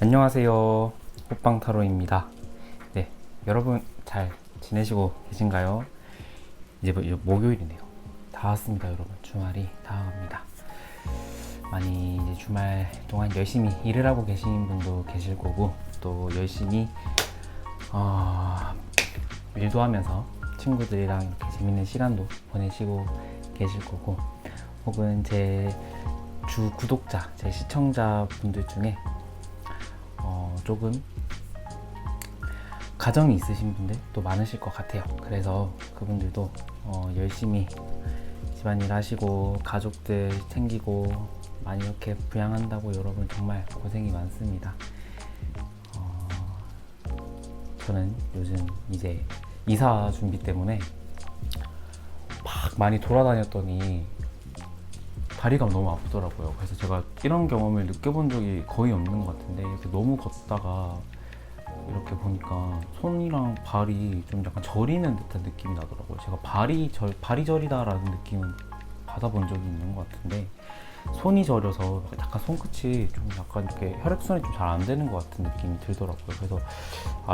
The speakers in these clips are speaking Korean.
안녕하세요. 호빵타로입니다. 네, 여러분 잘 지내시고 계신가요? 이제 목요일이네요. 다 왔습니다, 여러분. 주말이 다가갑니다. 많이 이제 주말 동안 열심히 일을 하고 계신 분도 계실 거고, 또 열심히 일도 하면서 친구들이랑 이렇게 재밌는 시간도 보내시고 계실 거고, 혹은 제 주 구독자, 제 시청자분들 중에 조금 가정이 있으신 분들 또 많으실 것 같아요. 그래서 그분들도 열심히 집안일 하시고 가족들 챙기고 많이 이렇게 부양한다고 여러분 정말 고생이 많습니다. 저는 요즘 이제 이사 준비 때문에 막 많이 돌아다녔더니 다리가 너무 아프더라고요. 그래서 제가 이런 경험을 느껴본 적이 거의 없는 것 같은데, 이렇게 너무 걷다가 이렇게 보니까 손이랑 발이 좀 약간 저리는 듯한 느낌이 나더라고요. 제가 발이 저리다라는 느낌은 받아본 적이 있는 것 같은데, 손이 저려서 약간 손끝이 좀 약간 이렇게 혈액순환이 좀 잘 안 되는 것 같은 느낌이 들더라고요. 그래서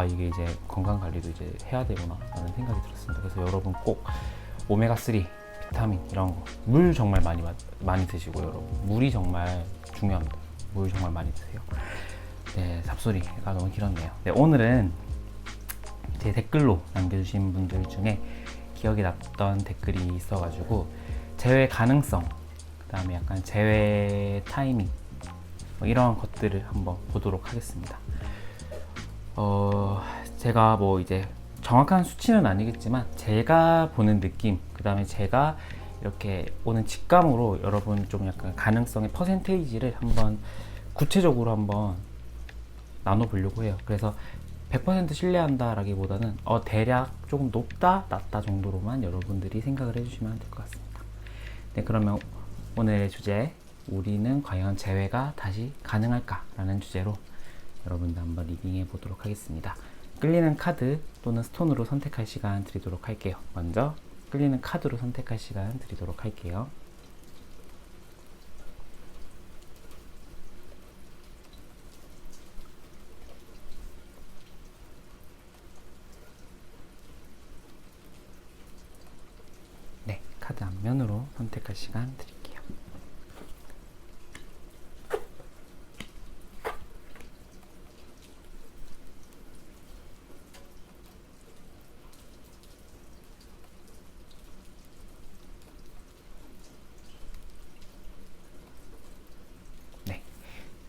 이게 이제 건강 관리도 이제 해야 되구나 라는 생각이 들었습니다. 그래서 여러분 꼭 오메가3 비타민 이런 거, 물 정말 많이 드시고, 여러분 물이 정말 중요합니다. 물 정말 많이 드세요. 네, 잡소리가 너무 길었네요. 네, 오늘은 제 댓글로 남겨주신 분들 중에 기억에 남던 댓글이 있어가지고 재회 가능성, 그 다음에 약간 재회 타이밍, 이런 것들을 한번 보도록 하겠습니다. 제가 뭐 이제 정확한 수치는 아니겠지만 제가 보는 느낌, 그 다음에 제가 이렇게 오는 직감으로 여러분 좀 약간 가능성의 퍼센테이지를 한번 구체적으로 한번 나눠보려고 해요. 그래서 100% 신뢰한다 라기보다는 대략 조금 높다 낮다 정도로만 여러분들이 생각을 해주시면 될 것 같습니다. 네, 그러면 오늘의 주제, 우리는 과연 재회가 다시 가능할까? 라는 주제로 여러분들 한번 리딩해 보도록 하겠습니다. 끌리는 카드 또는 스톤으로 선택할 시간 드리도록 할게요. 먼저 끌리는 카드로 선택할 시간 드리도록 할게요. 네, 카드 앞면으로 선택할 시간 드릴게요.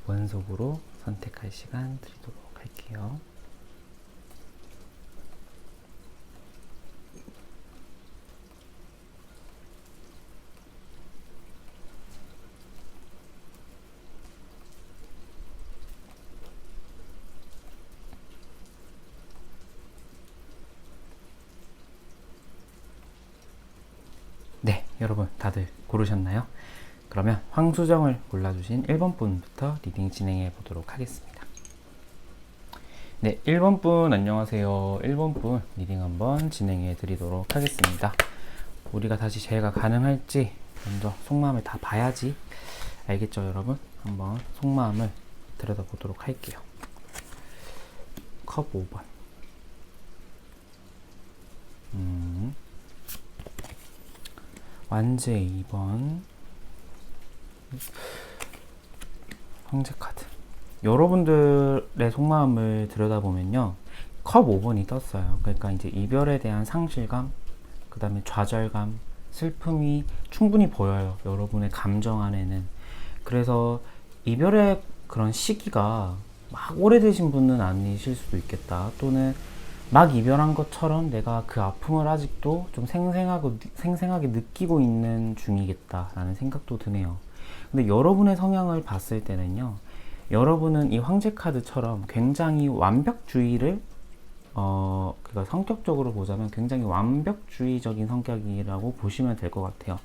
원속으로 선택할 시간 드리도록 할게요. 네, 여러분 다들 고르셨나요? 그러면 황수정을 골라주신 1번 분부터 리딩 진행해 보도록 하겠습니다. 네, 1번 분 안녕하세요. 1번 분 리딩 한번 진행해 드리도록 하겠습니다. 우리가 다시 재회가 가능할지 먼저 속마음을 다 봐야지 알겠죠, 여러분? 한번 속마음을 들여다보도록 할게요. 컵 5번. 완제 2번. 황제 카드. 여러분들의 속마음을 들여다보면요, 컵 5번이 떴어요. 그러니까 이제 이별에 대한 상실감, 그 다음에 좌절감, 슬픔이 충분히 보여요, 여러분의 감정 안에는. 그래서 이별의 그런 시기가 막 오래되신 분은 아니실 수도 있겠다, 또는 막 이별한 것처럼 내가 그 아픔을 아직도 좀 생생하게 느끼고 있는 중이겠다라는 생각도 드네요. 근데 여러분의 성향을 봤을 때는요, 여러분은 이 황제 카드처럼 굉장히 완벽주의를 그러니까 성격적으로 보자면 굉장히 완벽주의적인 성격이라고 보시면 될 것 같아요.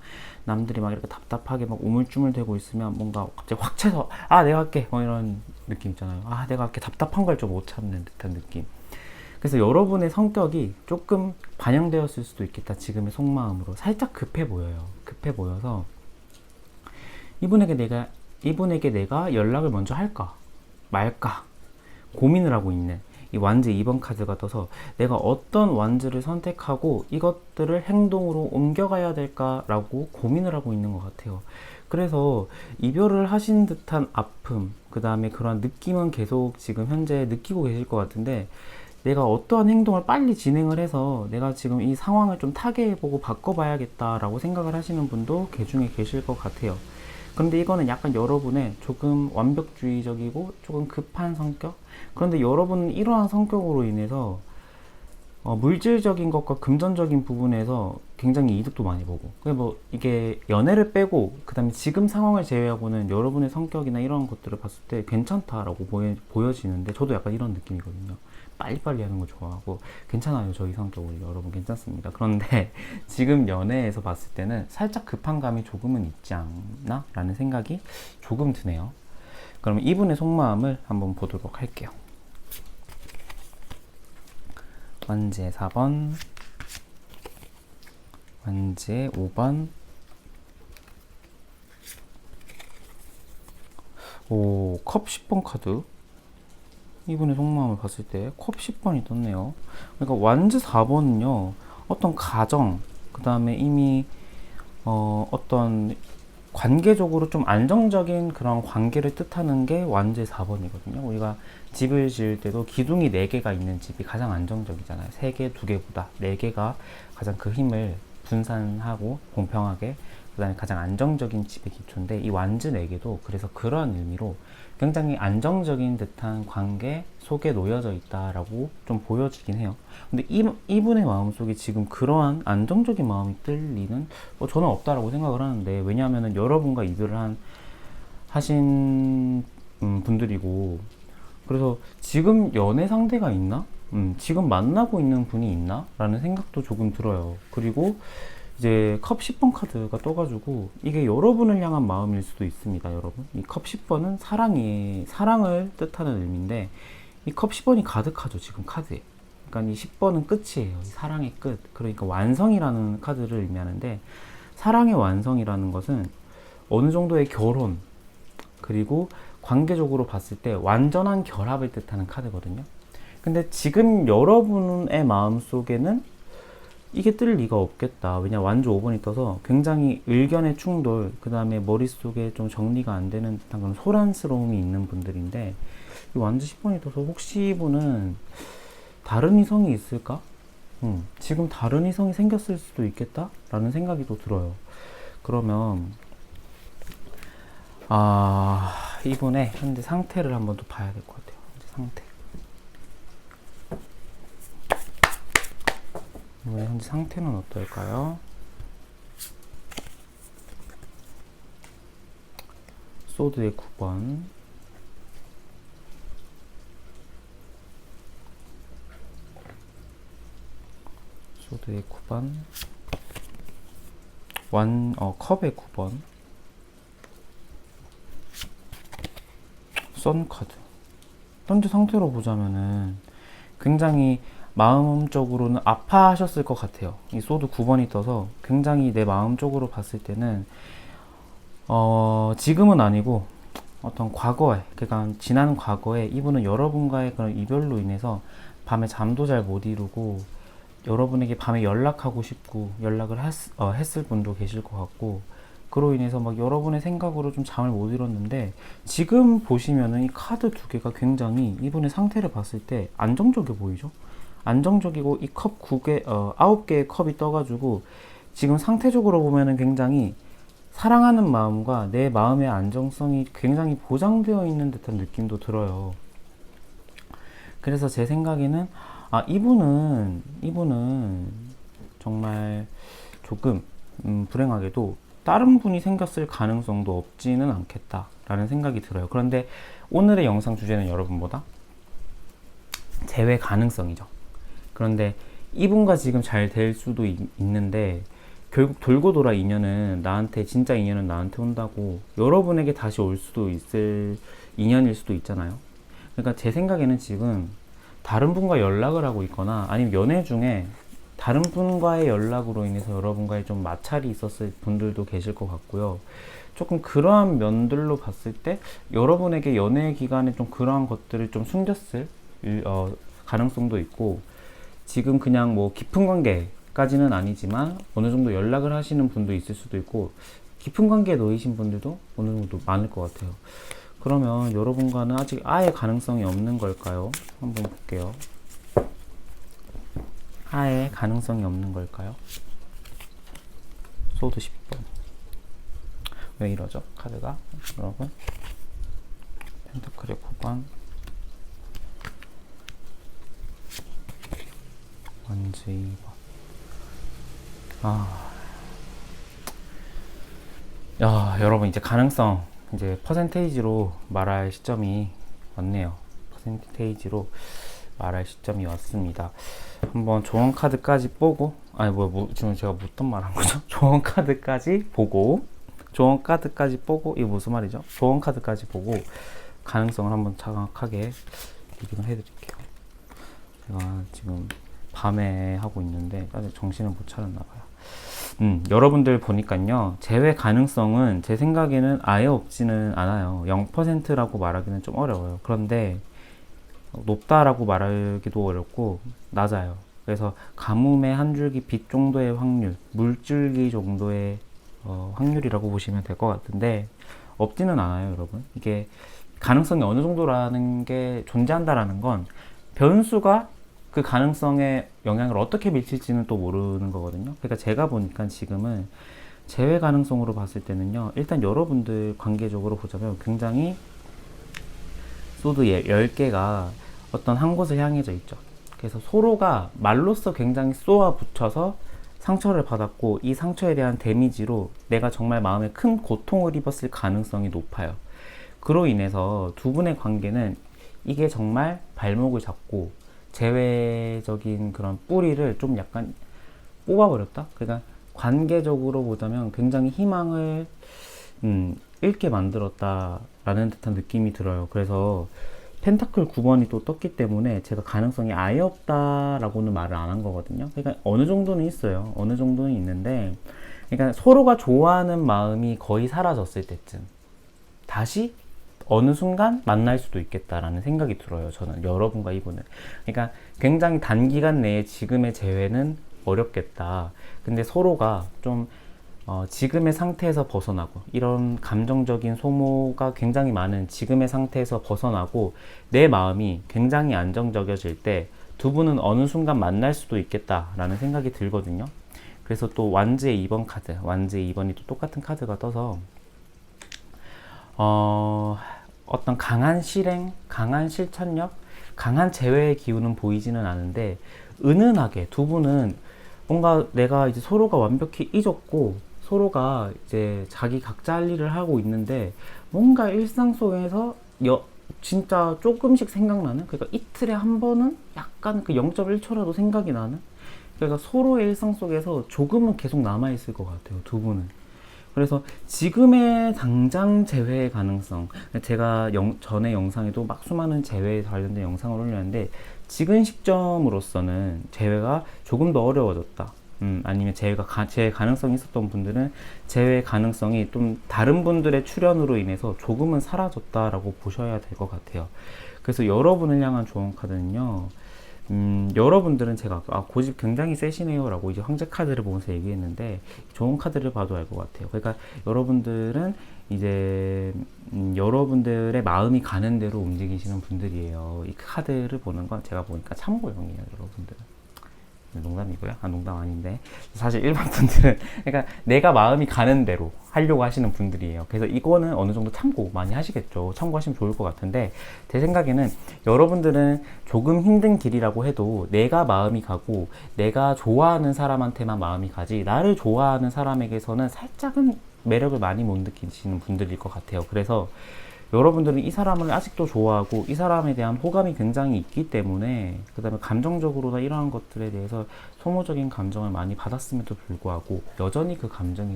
남들이 막 이렇게 답답하게 막 우물쭈물대고 있으면 뭔가 갑자기 확 채서 내가 할게, 이런 느낌 있잖아요. 내가 이렇게 답답한 걸 좀 못 참는 듯한 느낌. 그래서 여러분의 성격이 조금 반영되었을 수도 있겠다. 지금의 속마음으로 살짝 급해 보여요. 급해 보여서 이분에게 내가 연락을 먼저 할까 말까 고민을 하고 있는 이 완즈 2번 카드가 떠서 내가 어떤 완즈를 선택하고 이것들을 행동으로 옮겨가야 될까라고 고민을 하고 있는 것 같아요. 그래서 이별을 하신 듯한 아픔, 그 다음에 그런 느낌은 계속 지금 현재 느끼고 계실 것 같은데, 내가 어떠한 행동을 빨리 진행을 해서 내가 지금 이 상황을 좀 타개해보고 바꿔봐야겠다라고 생각을 하시는 분도 그 중에 계실 것 같아요. 그런데 이거는 약간 여러분의 조금 완벽주의적이고 조금 급한 성격? 그런데 여러분은 이러한 성격으로 인해서 물질적인 것과 금전적인 부분에서 굉장히 이득도 많이 보고, 뭐 이게 연애를 빼고 그 다음에 지금 상황을 제외하고는 여러분의 성격이나 이런 것들을 봤을 때 괜찮다라고 보여지는데, 저도 약간 이런 느낌이거든요. 빨리빨리 하는 거 좋아하고 괜찮아요. 저희 성격으로 여러분 괜찮습니다. 그런데 지금 연애에서 봤을 때는 살짝 급한 감이 조금은 있지 않나? 라는 생각이 조금 드네요. 그럼 이분의 속마음을 한번 보도록 할게요. 완즈의 4번, 완즈의 5번, 오, 컵 10번 카드. 이분의 속마음을 봤을 때 컵 10번이 떴네요. 그러니까 완즈 4번은요, 어떤 가정, 그 다음에 이미 어떤 관계적으로 좀 안정적인 그런 관계를 뜻하는 게 완즈의 4번이거든요. 우리가 집을 지을 때도 기둥이 4개가 있는 집이 가장 안정적이잖아요. 3개, 2개보다 4개가 가장 그 힘을 분산하고 공평하게, 그 다음에 가장 안정적인 집의 기초인데, 이 완즈 4개도 그래서 그런 의미로 굉장히 안정적인 듯한 관계 속에 놓여져 있다라고 좀 보여지긴 해요. 근데 이분의 마음속에 지금 그러한 안정적인 마음이 뜰 리는 저는 없다라고 생각을 하는데, 왜냐하면 여러분과 이별을 하신 분들이고, 그래서 지금 연애 상대가 있나? 지금 만나고 있는 분이 있나? 라는 생각도 조금 들어요. 그리고 이제 컵 10번 카드가 떠가지고 이게 여러분을 향한 마음일 수도 있습니다. 여러분, 이 컵 10번은 사랑을 뜻하는 의미인데, 이 컵 10번이 가득하죠, 지금 카드에. 그러니까 이 10번은 끝이에요. 이 사랑의 끝. 그러니까 완성이라는 카드를 의미하는데, 사랑의 완성이라는 것은 어느 정도의 결혼, 그리고 관계적으로 봤을 때 완전한 결합을 뜻하는 카드거든요. 근데 지금 여러분의 마음 속에는 이게 뜰 리가 없겠다. 왜냐, 완즈 5번이 떠서 굉장히 의견의 충돌, 그 다음에 머릿속에 좀 정리가 안 되는 듯한 그런 소란스러움이 있는 분들인데, 이 완즈 10번이 떠서 혹시 이분은 다른 이성이 있을까? 지금 다른 이성이 생겼을 수도 있겠다? 라는 생각이 또 들어요. 그러면 이분의 현재 상태를 한번 또 봐야 될 것 같아요. 현재 상태. 이분의 현재 상태는 어떨까요? 소드의 9번, 소드의 9번, 컵의 9번, 선 카드. 현재 상태로 보자면은 굉장히 마음적으로는 아파하셨을 것 같아요. 이 소드 9번이 떠서 굉장히 내 마음적으로 봤을 때는 지금은 아니고 어떤 과거에, 그러니까 지난 과거에 이분은 여러분과의 그런 이별로 인해서 밤에 잠도 잘 못 이루고, 여러분에게 밤에 연락하고 싶고 연락을 했을 분도 계실 것 같고, 그로 인해서 막 여러분의 생각으로 좀 잠을 못 이뤘는데, 지금 보시면은 이 카드 2개가 굉장히 이분의 상태를 봤을 때 안정적이어 보이죠? 안정적이고, 이 컵 9개의 컵이 떠가지고 지금 상태적으로 보면은 굉장히 사랑하는 마음과 내 마음의 안정성이 굉장히 보장되어 있는 듯한 느낌도 들어요. 그래서 제 생각에는 이분은 정말 조금 불행하게도 다른 분이 생겼을 가능성도 없지는 않겠다라는 생각이 들어요. 그런데 오늘의 영상 주제는 여러분보다 재회 가능성이죠. 그런데 이분과 지금 잘 될 수도 있는데, 결국 돌고 돌아 진짜 인연은 나한테 온다고 여러분에게 다시 올 수도 있을 인연일 수도 있잖아요. 그러니까 제 생각에는 지금 다른 분과 연락을 하고 있거나, 아니면 연애 중에 다른 분과의 연락으로 인해서 여러분과의 좀 마찰이 있었을 분들도 계실 것 같고요. 조금 그러한 면들로 봤을 때 여러분에게 연애 기간에 좀 그러한 것들을 좀 숨겼을 가능성도 있고, 지금 그냥 뭐 깊은 관계까지는 아니지만 어느 정도 연락을 하시는 분도 있을 수도 있고, 깊은 관계에 놓이신 분들도 어느 정도 많을 것 같아요. 그러면 여러분과는 아직 아예 가능성이 없는 걸까요? 한번 볼게요. 아예 가능성이 없는 걸까요? 소드 10번. 왜 이러죠? 카드가. 여러분, 펜타클의 9번, 원즈 2번. 여러분, 이제 가능성, 이제 퍼센테이지로 말할 시점이 왔네요. 퍼센테이지로 말할 시점이 왔습니다. 한번 조언 카드까지 보고, 지금 제가 무슨 말 한 거죠? 조언 카드까지 보고, 이게 무슨 말이죠? 조언 카드까지 보고 가능성을 한번 정확하게 리딩을 해드릴게요. 제가 지금 밤에 하고 있는데 아직 정신을 못 차렸나 봐요. 여러분들 보니까요, 재회 가능성은 제 생각에는 아예 없지는 않아요. 0%라고 말하기는 좀 어려워요. 그런데 높다라고 말하기도 어렵고 낮아요. 그래서 가뭄의 한 줄기 빛 정도의 확률, 물줄기 정도의 확률이라고 보시면 될 것 같은데, 없지는 않아요, 여러분. 이게 가능성이 어느 정도라는 게 존재한다라는 건 변수가 그 가능성에 영향을 어떻게 미칠지는 또 모르는 거거든요. 그러니까 제가 보니까 지금은 제외 가능성으로 봤을 때는요, 일단 여러분들 관계적으로 보자면 굉장히 소드 10개가 어떤 한 곳을 향해져 있죠. 그래서 서로가 말로써 굉장히 쏘아 붙여서 상처를 받았고, 이 상처에 대한 데미지로 내가 정말 마음에 큰 고통을 입었을 가능성이 높아요. 그로 인해서 두 분의 관계는 이게 정말 발목을 잡고 재회적인 그런 뿌리를 좀 약간 뽑아버렸다? 그러니까 관계적으로 보자면 굉장히 희망을 잃게 만들었다라는 듯한 느낌이 들어요. 그래서 펜타클 9번이 또 떴기 때문에 제가 가능성이 아예 없다라고는 말을 안 한 거거든요. 그러니까 어느 정도는 있어요. 어느 정도는 있는데, 그러니까 서로가 좋아하는 마음이 거의 사라졌을 때쯤 다시 어느 순간 만날 수도 있겠다라는 생각이 들어요. 저는 여러분과 이분은. 그러니까 굉장히 단기간 내에 지금의 재회는 어렵겠다. 근데 서로가 좀 지금의 상태에서 벗어나고, 이런 감정적인 소모가 굉장히 많은 지금의 상태에서 벗어나고 내 마음이 굉장히 안정적여질 때 두 분은 어느 순간 만날 수도 있겠다라는 생각이 들거든요. 그래서 또 완즈의 2번 카드, 완즈의 2번이 또 똑같은 카드가 떠서 어떤 강한 실행, 강한 실천력, 강한 재회의 기운은 보이지는 않은데, 은은하게 두 분은 뭔가 내가 이제 서로가 완벽히 잊었고 서로가 이제 자기 각자 할 일을 하고 있는데, 뭔가 일상 속에서 진짜 조금씩 생각나는, 그러니까 이틀에 한 번은 약간 그 0.1초라도 생각이 나는, 그러니까 서로의 일상 속에서 조금은 계속 남아있을 것 같아요, 두 분은. 그래서 지금의 당장 재회 가능성, 제가 전에 영상에도 막 수많은 재회에 관련된 영상을 올렸는데, 지금 시점으로서는 재회가 조금 더 어려워졌다. 아니면 재회 가능성이 있었던 분들은 재회 가능성이 좀 다른 분들의 출연으로 인해서 조금은 사라졌다라고 보셔야 될 것 같아요. 그래서 여러분을 향한 조언 카드는요, 여러분들은 제가 고집 굉장히 세시네요 라고 이제 황제 카드를 보면서 얘기했는데, 좋은 카드를 봐도 알 것 같아요. 그러니까 여러분들은 이제 여러분들의 마음이 가는 대로 움직이시는 분들이에요. 이 카드를 보는 건 제가 보니까 참고용이에요, 여러분들은. 농담이고요. 농담 아닌데, 사실 일반 분들은 그러니까 내가 마음이 가는 대로 하려고 하시는 분들이에요. 그래서 이거는 어느 정도 참고 많이 하시겠죠. 참고하시면 좋을 것 같은데, 제 생각에는 여러분들은 조금 힘든 길이라고 해도 내가 마음이 가고 내가 좋아하는 사람한테만 마음이 가지, 나를 좋아하는 사람에게서는 살짝은 매력을 많이 못 느끼시는 분들일 것 같아요. 그래서 여러분들은 이 사람을 아직도 좋아하고 이 사람에 대한 호감이 굉장히 있기 때문에, 그 다음에 감정적으로나 이러한 것들에 대해서 소모적인 감정을 많이 받았음에도 불구하고 여전히 그 감정이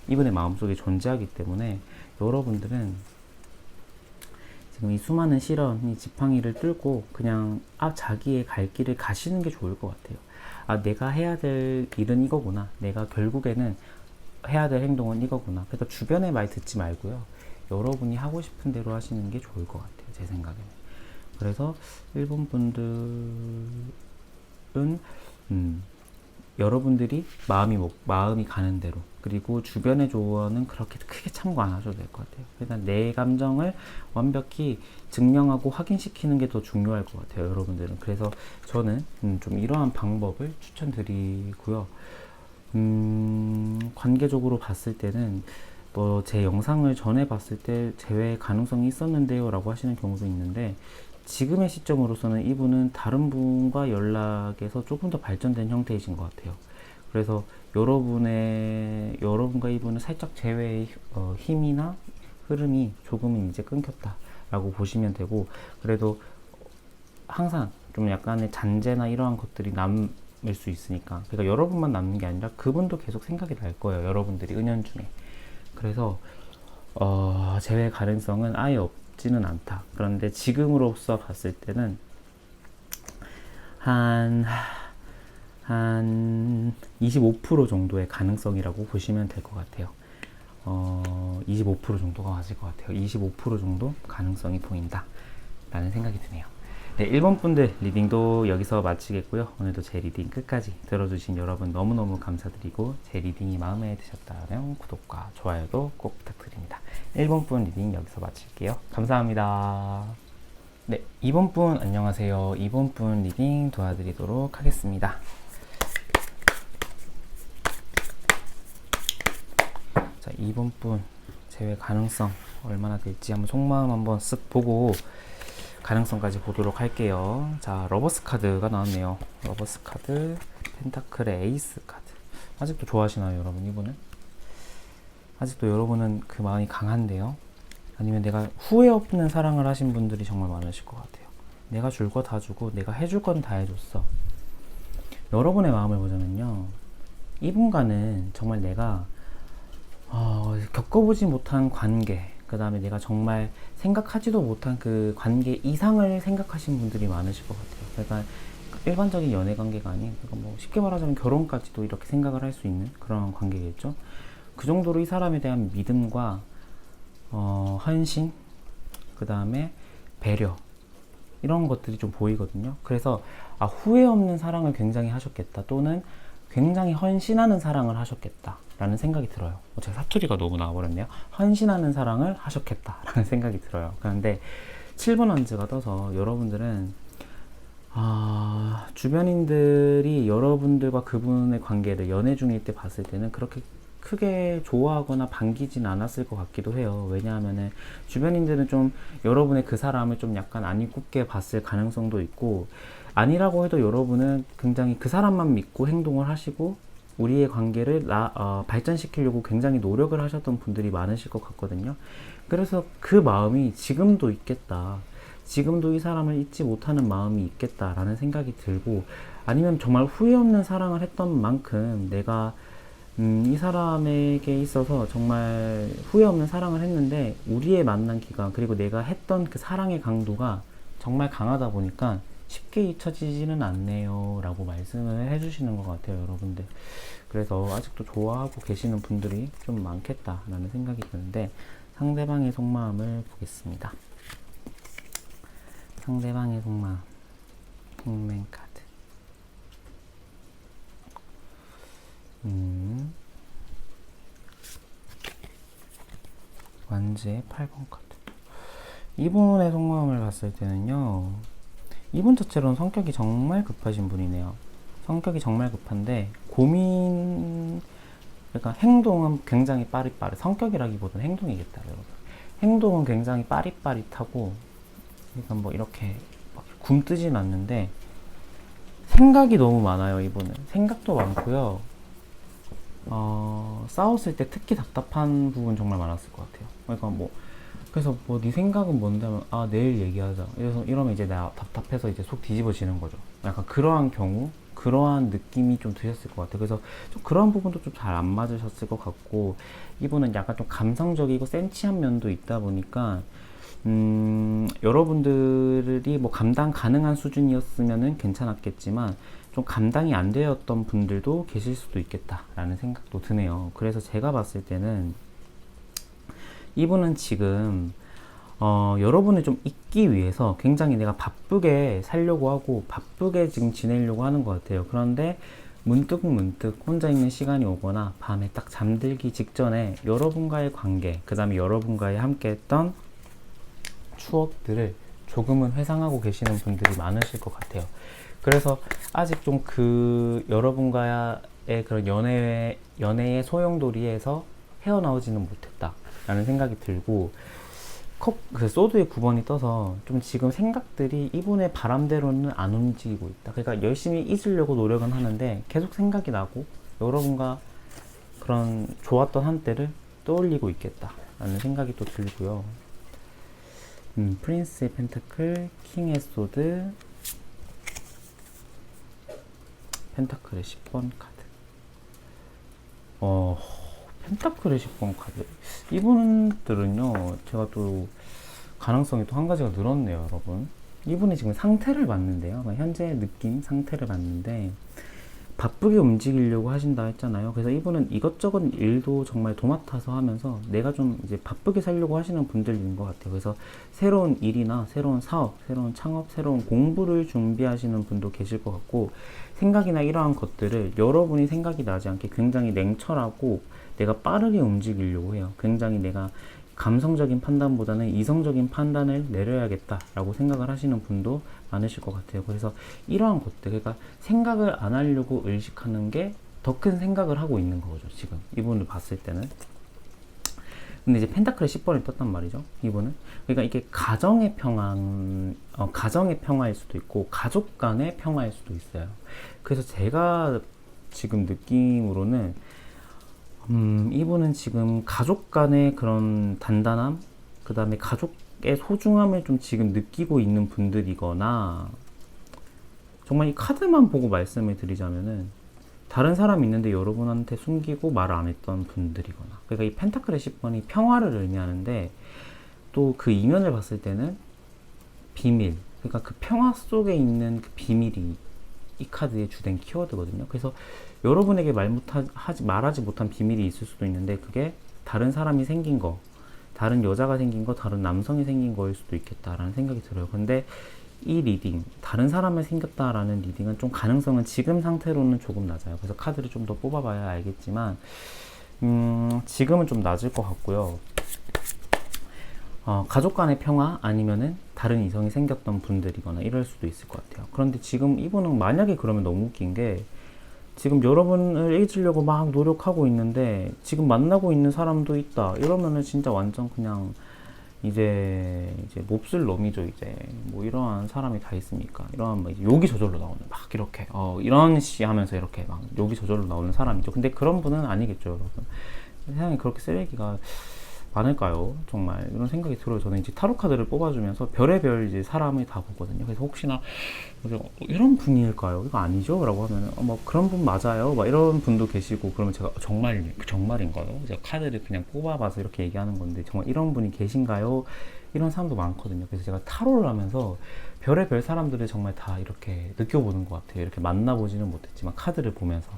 이분의 마음속에 존재하기 때문에, 여러분들은 지금 이 수많은 시련, 이 지팡이를 뚫고 그냥 자기의 갈 길을 가시는 게 좋을 것 같아요. 아, 내가 해야 될 일은 이거구나. 내가 결국에는 해야 될 행동은 이거구나. 그래서 주변의 말 듣지 말고요. 여러분이 하고 싶은 대로 하시는 게 좋을 것 같아요. 제 생각에는. 그래서 일본 분들은 여러분들이 마음이 가는 대로, 그리고 주변의 조언은 그렇게 크게 참고 안 하셔도 될 것 같아요. 일단 내 감정을 완벽히 증명하고 확인시키는 게 더 중요할 것 같아요, 여러분들은. 그래서 저는 좀 이러한 방법을 추천드리고요. 관계적으로 봤을 때는 뭐 제 영상을 전에 봤을 때 재회 가능성이 있었는데요 라고 하시는 경우도 있는데, 지금의 시점으로서는 이분은 다른 분과 연락에서 조금 더 발전된 형태이신 것 같아요. 그래서 여러분과 이분은 살짝 재회의 힘이나 흐름이 조금은 이제 끊겼다라고 보시면 되고, 그래도 항상 좀 약간의 잔재나 이러한 것들이 남을 수 있으니까, 그러니까 여러분만 남는 게 아니라 그분도 계속 생각이 날 거예요, 여러분들이 은연중에. 그래서 재회 가능성은 아예 없지는 않다. 그런데 지금으로서 봤을 때는 한 25% 정도의 가능성이라고 보시면 될 것 같아요. 25% 정도가 맞을 것 같아요. 25% 정도 가능성이 보인다 라는 생각이 드네요. 네, 1번 분들 리딩도 여기서 마치겠고요. 오늘도 제 리딩 끝까지 들어주신 여러분 너무너무 감사드리고, 제 리딩이 마음에 드셨다면 구독과 좋아요도 꼭 부탁드립니다. 1번 분 리딩 여기서 마칠게요. 감사합니다. 네, 2번 분 안녕하세요. 2번 분 리딩 도와드리도록 하겠습니다. 자, 2번 분 재회 가능성 얼마나 될지 한번 속마음 한번 쓱 보고 가능성까지 보도록 할게요. 자, 러버스 카드가 나왔네요. 러버스 카드, 펜타클의 에이스 카드. 아직도 좋아하시나요, 여러분? 이분은? 아직도 여러분은 그 마음이 강한데요? 아니면 내가 후회 없는 사랑을 하신 분들이 정말 많으실 것 같아요. 내가 줄 거 다 주고 내가 해줄 건 다 해줬어. 여러분의 마음을 보자면요, 이분과는 정말 내가 겪어보지 못한 관계, 그 다음에 내가 정말 생각하지도 못한 그 관계 이상을 생각하신 분들이 많으실 것 같아요. 그러니까 일반적인 연애 관계가 아닌, 그러니까 뭐 쉽게 말하자면 결혼까지도 이렇게 생각을 할 수 있는 그런 관계겠죠. 그 정도로 이 사람에 대한 믿음과 헌신, 그 다음에 배려, 이런 것들이 좀 보이거든요. 그래서 후회 없는 사랑을 굉장히 하셨겠다, 또는 굉장히 헌신하는 사랑을 하셨겠다 라는 생각이 들어요. 제가 사투리가 너무 나와버렸네요. 헌신하는 사랑을 하셨겠다 라는 생각이 들어요. 그런데 7번 원즈가 떠서 여러분들은 주변인들이 여러분들과 그분의 관계를 연애 중일 때 봤을 때는 그렇게 크게 좋아하거나 반기진 않았을 것 같기도 해요. 왜냐하면은 주변인들은 좀 여러분의 그 사람을 좀 약간 안 이쁘게 봤을 가능성도 있고, 아니라고 해도 여러분은 굉장히 그 사람만 믿고 행동을 하시고 우리의 관계를 발전시키려고 굉장히 노력을 하셨던 분들이 많으실 것 같거든요. 그래서 그 마음이 지금도 있겠다, 지금도 이 사람을 잊지 못하는 마음이 있겠다라는 생각이 들고, 아니면 정말 후회 없는 사랑을 했던 만큼 내가 이 사람에게 있어서 정말 후회 없는 사랑을 했는데, 우리의 만난 기간, 그리고 내가 했던 그 사랑의 강도가 정말 강하다 보니까 쉽게 잊혀지지는 않네요 라고 말씀을 해주시는 것 같아요, 여러분들. 그래서 아직도 좋아하고 계시는 분들이 좀 많겠다라는 생각이 드는데, 상대방의 속마음을 보겠습니다. 상대방의 속마음, 킹맨 카드. 완즈의 8번 카드. 이분의 속마음을 봤을 때는요, 이분 자체로는 성격이 정말 급하신 분이네요. 성격이 정말 급한데 그러니까 행동은 굉장히 빠릿빠릿, 성격이라기보다는 행동이겠다, 여러분. 행동은 굉장히 빠릿빠릿하고, 그러니까 뭐 이렇게 막 굼뜨진 않는데 생각이 너무 많아요. 이분은 생각도 많고요. 싸웠을 때 특히 답답한 부분 정말 많았을 것 같아요. 그러니까 그래서 네 생각은 뭔데 하면 내일 얘기하자. 이러면 이제 나 답답해서 이제 속 뒤집어지는 거죠. 약간 그러한 경우, 그러한 느낌이 좀 드셨을 것 같아요. 그래서 좀 그런 부분도 좀 잘 안 맞으셨을 것 같고, 이분은 약간 좀 감성적이고 센치한 면도 있다 보니까 여러분들이 뭐 감당 가능한 수준이었으면은 괜찮았겠지만, 좀 감당이 안 되었던 분들도 계실 수도 있겠다라는 생각도 드네요. 그래서 제가 봤을 때는 이분은 지금 여러분을 좀 잊기 위해서 굉장히 내가 바쁘게 살려고 하고 바쁘게 지금 지내려고 하는 것 같아요. 그런데 문득 혼자 있는 시간이 오거나 밤에 딱 잠들기 직전에 여러분과의 관계, 그 다음에 여러분과의 함께 했던 추억들을 조금은 회상하고 계시는 분들이 많으실 것 같아요. 그래서 아직 좀 그 여러분과의 그런 연애의 소용돌이에서 헤어나오지는 못했다 라는 생각이 들고, 그 소드의 9번이 떠서 좀 지금 생각들이 이분의 바람대로는 안 움직이고 있다. 그러니까 열심히 잊으려고 노력은 하는데 계속 생각이 나고 여러분과 그런 좋았던 한때를 떠올리고 있겠다 라는 생각이 또 들고요. 프린스의 펜타클, 킹의 소드, 펜타클의 10번 카드. 펜타클의 10번 카드. 이분들은요, 제가 또 가능성이 또 한 가지가 늘었네요, 여러분. 이분이 지금 상태를 봤는데요. 현재 느낌, 상태를 봤는데, 바쁘게 움직이려고 하신다 했잖아요. 그래서 이분은 이것저것 일도 정말 도맡아서 하면서 내가 좀 이제 바쁘게 살려고 하시는 분들인 것 같아요. 그래서 새로운 일이나 새로운 사업, 새로운 창업, 새로운 공부를 준비하시는 분도 계실 것 같고, 생각이나 이러한 것들을 여러분이 생각이 나지 않게 굉장히 냉철하고 내가 빠르게 움직이려고 해요. 굉장히 내가 감성적인 판단보다는 이성적인 판단을 내려야겠다라고 생각을 하시는 분도 많으실 것 같아요. 그래서 이러한 것들, 그러니까 생각을 안 하려고 의식하는 게 더 큰 생각을 하고 있는 거죠, 지금 이분을 봤을 때는. 근데 이제 펜타클의 10번이 떴단 말이죠, 이분은. 그러니까 이게 가정의 평화일 수도 있고 가족 간의 평화일 수도 있어요. 그래서 제가 지금 느낌으로는 이분은 지금 가족 간의 그런 단단함, 그 다음에 가족의 소중함을 좀 지금 느끼고 있는 분들이거나, 정말 이 카드만 보고 말씀을 드리자면은 다른 사람이 있는데 여러분한테 숨기고 말 안 했던 분들이거나, 그러니까 이 펜타클의 10번이 평화를 의미하는데 또 그 이면을 봤을 때는 비밀, 그러니까 그 평화 속에 있는 그 비밀이 이 카드의 주된 키워드거든요. 그래서 여러분에게 말하지 못한 비밀이 있을 수도 있는데 그게 다른 사람이 생긴 거, 다른 여자가 생긴 거, 다른 남성이 생긴 거일 수도 있겠다라는 생각이 들어요. 근데 이 리딩, 다른 사람을 생겼다라는 리딩은 좀 가능성은 지금 상태로는 조금 낮아요. 그래서 카드를 좀 더 뽑아봐야 알겠지만 지금은 좀 낮을 것 같고요. 가족 간의 평화 아니면은 다른 이성이 생겼던 분들이거나 이럴 수도 있을 것 같아요. 그런데 지금 이분은 만약에 그러면 너무 웃긴 게, 지금 여러분을 잊으려고 막 노력하고 있는데 지금 만나고 있는 사람도 있다 이러면은 진짜 완전 그냥 이제 몹쓸 놈이죠. 이제 뭐 이러한 사람이 다 있으니까, 이러한 뭐 욕이 저절로 나오는, 막 이렇게 이런 씨 하면서 이렇게 막 욕이 저절로 나오는 사람이죠. 근데 그런 분은 아니겠죠, 여러분. 세상에 그렇게 쓰레기가 많을까요? 정말 이런 생각이 들어요. 저는 이제 타로 카드를 뽑아주면서 별의별 이제 사람을 다 보거든요. 그래서 혹시나 이런 분일까요? 이거 아니죠? 라고 하면 뭐 그런 분 맞아요. 막 이런 분도 계시고, 그러면 제가 정말인가요? 제가 카드를 그냥 뽑아봐서 이렇게 얘기하는 건데 정말 이런 분이 계신가요? 이런 사람도 많거든요. 그래서 제가 타로를 하면서 별의별 사람들을 정말 다 이렇게 느껴보는 것 같아요. 이렇게 만나보지는 못했지만 카드를 보면서.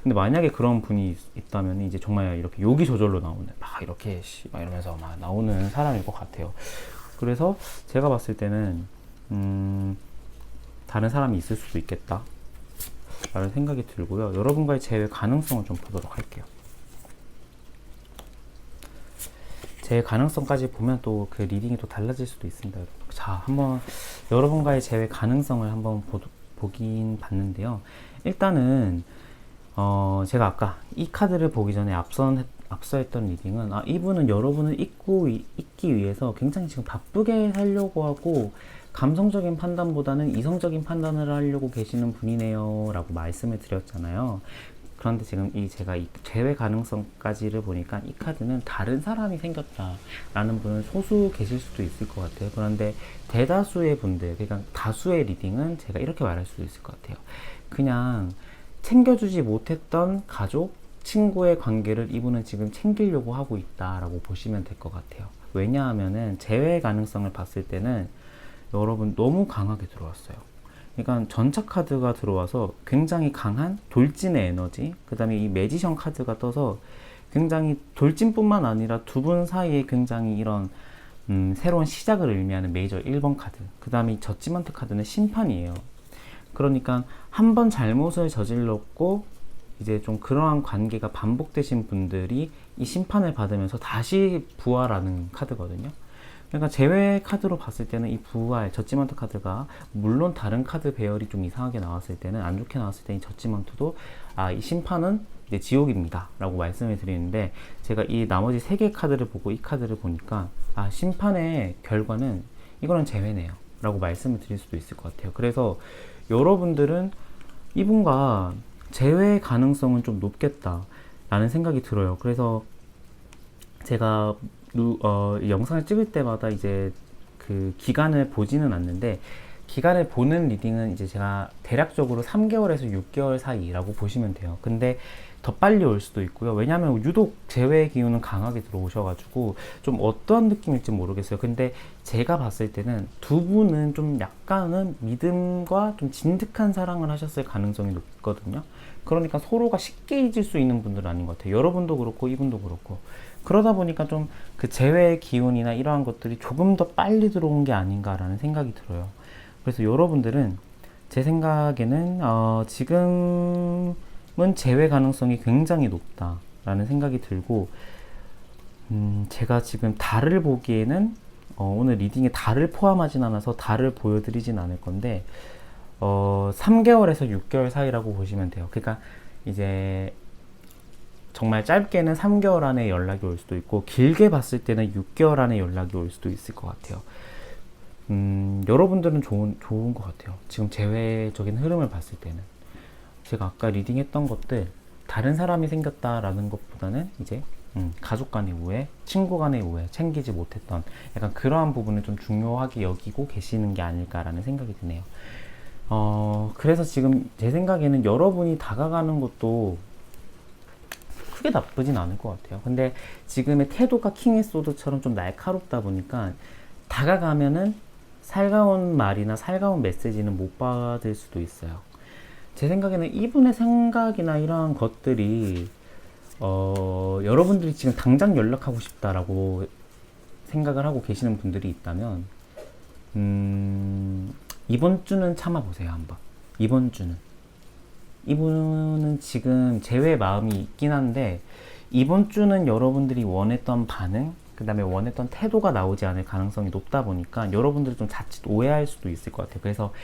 근데 만약에 그런 분이 있다면 이제 정말 이렇게 욕이 저절로 나오는, 막 이렇게 막 이러면서 막 나오는 사람일 것 같아요. 그래서 제가 봤을 때는 다른 사람이 있을 수도 있겠다 라는 생각이 들고요. 여러분과의 재회 가능성을 좀 보도록 할게요. 제 가능성까지 보면 또 그 리딩이 또 달라질 수도 있습니다. 자, 한번 여러분과의 재회 가능성을 한번 보긴 봤는데요. 일단은 제가 아까 이 카드를 보기 전에 앞서 했던 리딩은, 이분은 여러분을 잊기 위해서 굉장히 지금 바쁘게 살려고 하고 감성적인 판단보다는 이성적인 판단을 하려고 계시는 분이네요 라고 말씀을 드렸잖아요. 그런데 지금 제가 이 재회 가능성까지를 보니까 이 카드는 다른 사람이 생겼다라는 분은 소수 계실 수도 있을 것 같아요. 그런데 대다수의 분들, 그러니까 다수의 리딩은 제가 이렇게 말할 수도 있을 것 같아요. 그냥 챙겨주지 못했던 가족, 친구의 관계를 이분은 지금 챙기려고 하고 있다라고 보시면 될 것 같아요. 왜냐하면은 재회 가능성을 봤을 때는 여러분 너무 강하게 들어왔어요. 그러니까 전차 카드가 들어와서 굉장히 강한 돌진의 에너지, 그 다음에 이 매지션 카드가 떠서 굉장히 돌진뿐만 아니라 두 분 사이에 굉장히 이런 새로운 시작을 의미하는 메이저 1번 카드, 그 다음에 이 저지먼트 카드는 심판이에요. 그러니까 한 번 잘못을 저질렀고 이제 좀 그러한 관계가 반복되신 분들이 이 심판을 받으면서 다시 부활하는 카드거든요. 그러니까 제외 카드로 봤을 때는 이 부활, 저지먼트 카드가 물론 다른 카드 배열이 좀 이상하게 나왔을 때는, 안 좋게 나왔을 때는 이 저지먼트도 이 심판은 이제 지옥입니다 라고 말씀을 드리는데, 제가 이 나머지 3개 카드를 보고 이 카드를 보니까 심판의 결과는 이거는 제외네요 라고 말씀을 드릴 수도 있을 것 같아요. 그래서 여러분들은 이분과 제외 가능성은 좀 높겠다 라는 생각이 들어요. 그래서 제가 영상을 찍을 때마다 이제 그 기간을 보지는 않는데, 기간을 보는 리딩은 이제 제가 대략적으로 3개월에서 6개월 사이라고 보시면 돼요. 근데 더 빨리 올 수도 있고요. 왜냐하면 유독 제외의 기운은 강하게 들어오셔가지고 좀 어떠한 느낌일지 모르겠어요. 근데 제가 봤을 때는 두 분은 좀 약간은 믿음과 좀 진득한 사랑을 하셨을 가능성이 높거든요. 그러니까 서로가 쉽게 잊을 수 있는 분들은 아닌 것 같아요. 여러분도 그렇고 이분도 그렇고. 그러다 보니까 좀 그 제외의 기운이나 이러한 것들이 조금 더 빨리 들어온 게 아닌가라는 생각이 들어요. 그래서 여러분들은 제 생각에는 지금은 제외 가능성이 굉장히 높다라는 생각이 들고, 제가 지금 달을 보기에는 오늘 리딩에 달을 포함하진 않아서 달을 보여드리진 않을 건데 3개월에서 6개월 사이라고 보시면 돼요. 그러니까 이제 정말 짧게는 3개월 안에 연락이 올 수도 있고, 길게 봤을 때는 6개월 안에 연락이 올 수도 있을 것 같아요. 여러분들은 좋은 것 같아요. 지금 제외적인 흐름을 봤을 때는. 제가 아까 리딩했던 것들, 다른 사람이 생겼다라는 것보다는 이제 가족 간의 우애, 친구 간의 우애, 챙기지 못했던 약간 그러한 부분을 좀 중요하게 여기고 계시는 게 아닐까라는 생각이 드네요. 그래서 지금 제 생각에는 여러분이 다가가는 것도 크게 나쁘진 않을 것 같아요. 근데 지금의 태도가 킹의 소드처럼 좀 날카롭다 보니까 다가가면은 살가운 말이나 살가운 메시지는 못 받을 수도 있어요. 제 생각에는 이분의 생각이나 이러한 것들이 여러분들이 지금 당장 연락하고 싶다라고 생각을 하고 계시는 분들이 있다면 이번 주는 참아보세요. 한번. 이번 주는. 이분은 지금 제외 마음이 있긴 한데, 이번 주는 여러분들이 원했던 반응, 그 다음에 원했던 태도가 나오지 않을 가능성이 높다 보니까 여러분들이 좀 자칫 오해할 수도 있을 것 같아요. 그래서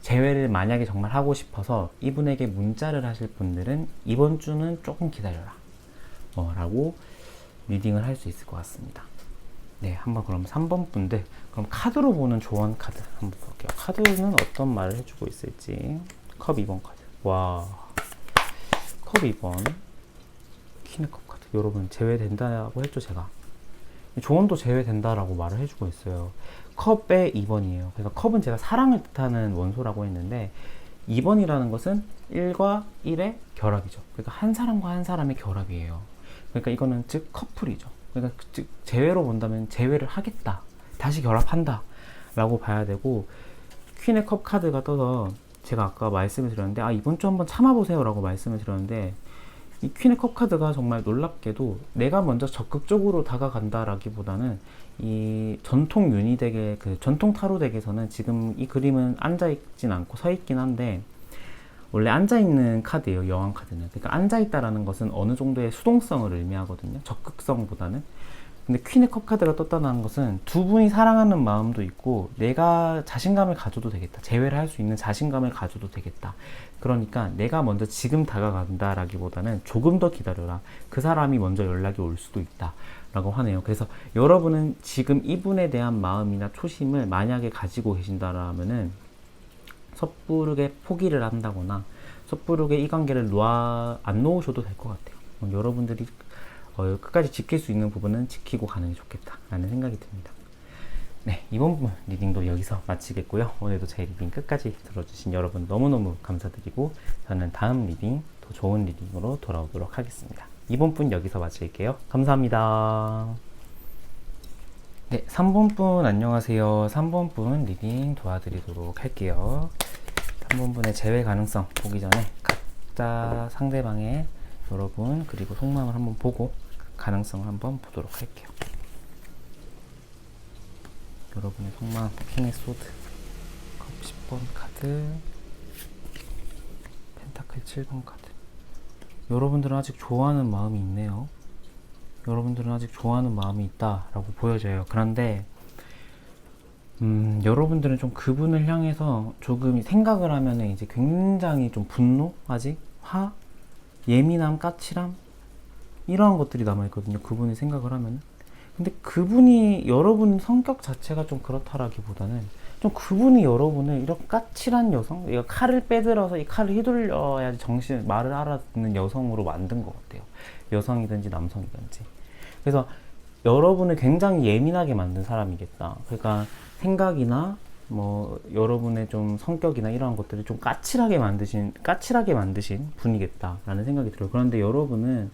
제외를 만약에 정말 하고 싶어서 이분에게 문자를 하실 분들은 이번 주는 조금 기다려라 라고 리딩을 할 수 있을 것 같습니다. 네, 한번 그럼 3번 분들, 그럼 카드로 보는 조언 카드 한번 볼게요. 카드는 어떤 말을 해주고 있을지. 컵 2번 카드. 와, 컵 2번 퀸의 컵 카드. 여러분 제외된다고 했죠. 제가 조언도 제외된다라고 말을 해주고 있어요. 컵의 2번이에요. 그러니까 컵은 제가 사랑을 뜻하는 원소라고 했는데, 2번이라는 것은 1과 1의 결합이죠. 그러니까 한 사람과 한 사람의 결합이에요. 그러니까 이거는 즉 커플이죠. 그러니까 즉 제외로 본다면 제외를 하겠다, 다시 결합한다 라고 봐야 되고, 퀸의 컵 카드가 떠서 제가 아까 말씀을 드렸는데 이번 주 한번 참아보세요 라고 말씀을 드렸는데, 이 퀸의 컵 카드가 정말 놀랍게도 내가 먼저 적극적으로 다가간다라기보다는 이 전통 유니덱의 그 전통 타로 덱에서는 지금 이 그림은 앉아있진 않고 서있긴 한데, 원래 앉아있는 카드예요. 여왕 카드는. 그러니까 앉아있다라는 것은 어느 정도의 수동성을 의미하거든요. 적극성보다는. 근데 퀸의 컵 카드가 떴다는 것은 두 분이 사랑하는 마음도 있고, 내가 자신감을 가져도 되겠다, 제외를 할 수 있는 자신감을 가져도 되겠다. 그러니까 내가 먼저 지금 다가간다 라기보다는 조금 더 기다려라, 그 사람이 먼저 연락이 올 수도 있다 라고 하네요. 그래서 여러분은 지금 이분에 대한 마음이나 초심을 만약에 가지고 계신다라면은 섣부르게 포기를 한다거나 섣부르게 이 관계를 안 놓으셔도 될 것 같아요. 여러분들이 끝까지 지킬 수 있는 부분은 지키고 가는 게 좋겠다 라는 생각이 듭니다. 네, 이번 부분 리딩도 여기서 마치겠고요. 오늘도 제 리딩 끝까지 들어주신 여러분 너무너무 감사드리고, 저는 다음 리딩, 더 좋은 리딩으로 돌아오도록 하겠습니다. 이번 분 여기서 마칠게요. 감사합니다. 네, 3번 분 안녕하세요. 3번 분 리딩 도와드리도록 할게요. 한 번분의 제외 가능성 보기 전에 각자 상대방의 여러분 그리고 속마음을 한번 보고 가능성을 한번 보도록 할게요. 여러분의 속마음, 킹의 소드, 컵 10번 카드, 펜타클 7번 카드. 여러분들은 아직 좋아하는 마음이 있네요. 여러분들은 아직 좋아하는 마음이 있다라고 보여져요. 그런데 여러분들은 좀 그분을 향해서 조금 생각을 하면은 이제 굉장히 좀 분노, 아직 화, 예민함, 까칠함 이러한 것들이 남아있거든요. 그분이 생각을 하면은. 근데 그분이 여러분 성격 자체가 좀 그렇다라기보다는 좀 그분이 여러분을 이렇게 까칠한 여성, 이거 칼을 빼들어서 이 칼을 휘둘려야지 말을 알아듣는 여성으로 만든 것 같아요. 여성이든지 남성이든지. 그래서 여러분을 굉장히 예민하게 만든 사람이겠다. 그러니까 생각이나 뭐 여러분의 좀 성격이나 이러한 것들을 좀 까칠하게 만드신 분이겠다라는 생각이 들어요. 그런데 여러분은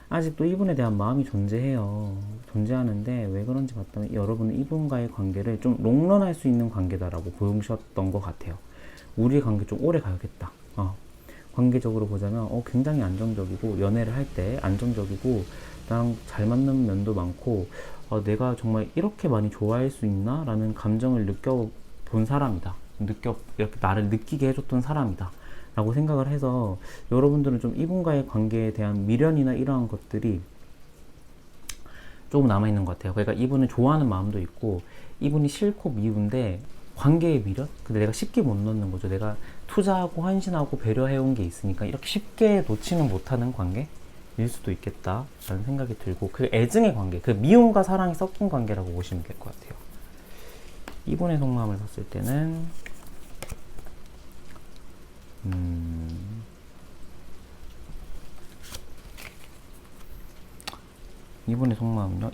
아직도 이분에 대한 마음이 존재하는데 왜 그런지 봤더니 여러분은 이분과의 관계를 좀 롱런할 수 있는 관계다라고 보셨던 것 같아요. 우리의 관계 좀 오래 가야겠다. 관계적으로 보자면 굉장히 안정적이고, 연애를 할 때 안정적이고 나랑 잘 맞는 면도 많고, 내가 정말 이렇게 많이 좋아할 수 있나? 라는 감정을 느껴본 사람이다. 이렇게 나를 느끼게 해줬던 사람이다 라고 생각을 해서 여러분들은 좀 이분과의 관계에 대한 미련이나 이러한 것들이 조금 남아있는 것 같아요. 그러니까 이분은 좋아하는 마음도 있고 이분이 싫고 미운데 관계의 미련? 근데 내가 쉽게 못 놓는 거죠. 내가 투자하고 헌신하고 배려해온 게 있으니까 이렇게 쉽게 놓지는 못하는 관계일 수도 있겠다라는 생각이 들고, 그 애증의 관계, 그 미움과 사랑이 섞인 관계라고 보시면 될 것 같아요. 이분의 속마음을 봤을 때는 이분의 속마음은요?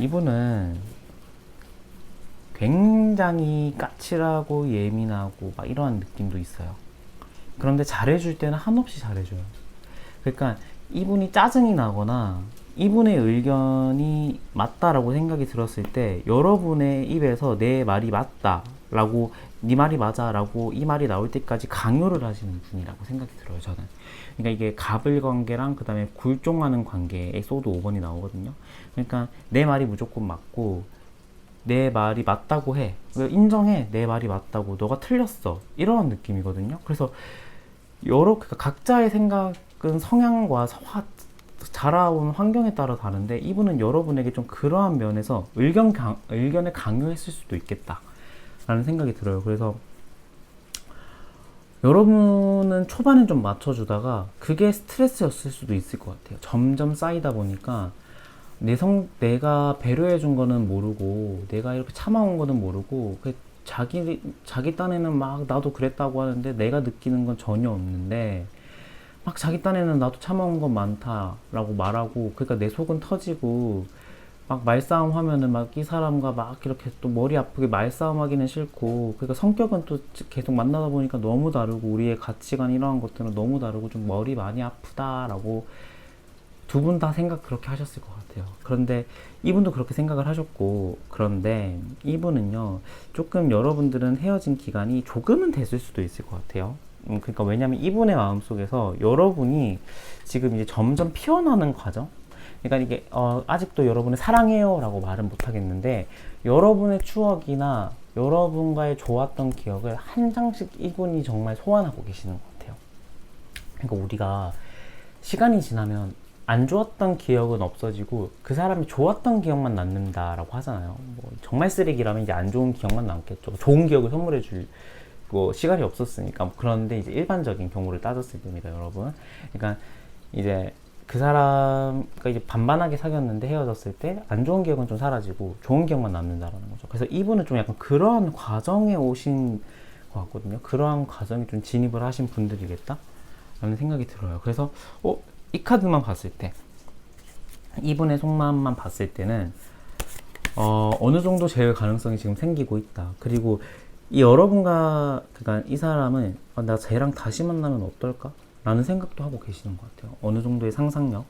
이분은 굉장히 까칠하고 예민하고 막 이러한 느낌도 있어요. 그런데 잘해줄 때는 한없이 잘해줘요. 그러니까 이분이 짜증이 나거나 이분의 의견이 맞다라고 생각이 들었을 때 여러분의 입에서 내 말이 맞다라고, 네 말이 맞아라고 이 말이 나올 때까지 강요를 하시는 분이라고 생각이 들어요, 저는. 그러니까 이게 갑을 관계랑 그 다음에 굴종하는 관계에 소드 5번이 나오거든요. 그러니까 내 말이 무조건 맞고 내 말이 맞다고 해, 인정해, 내 말이 맞다고, 너가 틀렸어, 이런 느낌이거든요. 그래서 그러니까 각자의 생각은 성향과 자라온 환경에 따라 다른데 이분은 여러분에게 좀 그러한 면에서 의견을 강요했을 수도 있겠다 라는 생각이 들어요. 그래서 여러분은 초반엔 좀 맞춰주다가 그게 스트레스였을 수도 있을 것 같아요. 점점 쌓이다 보니까 내가 배려해준 거는 모르고, 내가 이렇게 참아온 거는 모르고, 자기 딴에는 막 나도 그랬다고 하는데 내가 느끼는 건 전혀 없는데, 막 자기 딴에는 나도 참아온 건 많다라고 말하고, 그러니까 내 속은 터지고, 막 말싸움 하면은 막 이 사람과 막 이렇게 또 머리 아프게 말싸움 하기는 싫고, 그러니까 성격은 또 계속 만나다 보니까 너무 다르고, 우리의 가치관 이러한 것들은 너무 다르고 좀 머리 많이 아프다라고 두 분 다 생각 그렇게 하셨을 것 같아요. 그런데 이분도 그렇게 생각을 하셨고, 그런데 이분은요, 조금 여러분들은 헤어진 기간이 조금은 됐을 수도 있을 것 같아요. 그러니까 왜냐면 이분의 마음속에서 여러분이 지금 이제 점점 피어나는 과정? 그러니까 이게 아직도 여러분을 사랑해요 라고 말은 못 하겠는데, 여러분의 추억이나 여러분과의 좋았던 기억을 한 장씩 이분이 정말 소환하고 계시는 것 같아요. 그러니까 우리가 시간이 지나면 안 좋았던 기억은 없어지고 그 사람이 좋았던 기억만 남는다라고 하잖아요. 뭐 정말 쓰레기라면 이제 안 좋은 기억만 남겠죠. 좋은 기억을 선물해 줄 시간이 없었으니까. 그런데 이제 일반적인 경우를 따졌을 때입니다, 여러분. 그러니까 이제 그 사람과 이제 반반하게 사귀었는데 헤어졌을 때 안 좋은 기억은 좀 사라지고 좋은 기억만 남는다라는 거죠. 그래서 이분은 좀 약간 그러한 과정에 오신 것 같거든요. 그러한 과정에 좀 진입을 하신 분들이겠다 라는 생각이 들어요. 그래서 이 카드만 봤을 때, 이분의 속마음만 봤을 때는 어느 정도 제외 가능성이 지금 생기고 있다. 그리고 이 여러분과, 그러니까 이 사람은 나 쟤랑 다시 만나면 어떨까? 라는 생각도 하고 계시는 것 같아요. 어느 정도의 상상력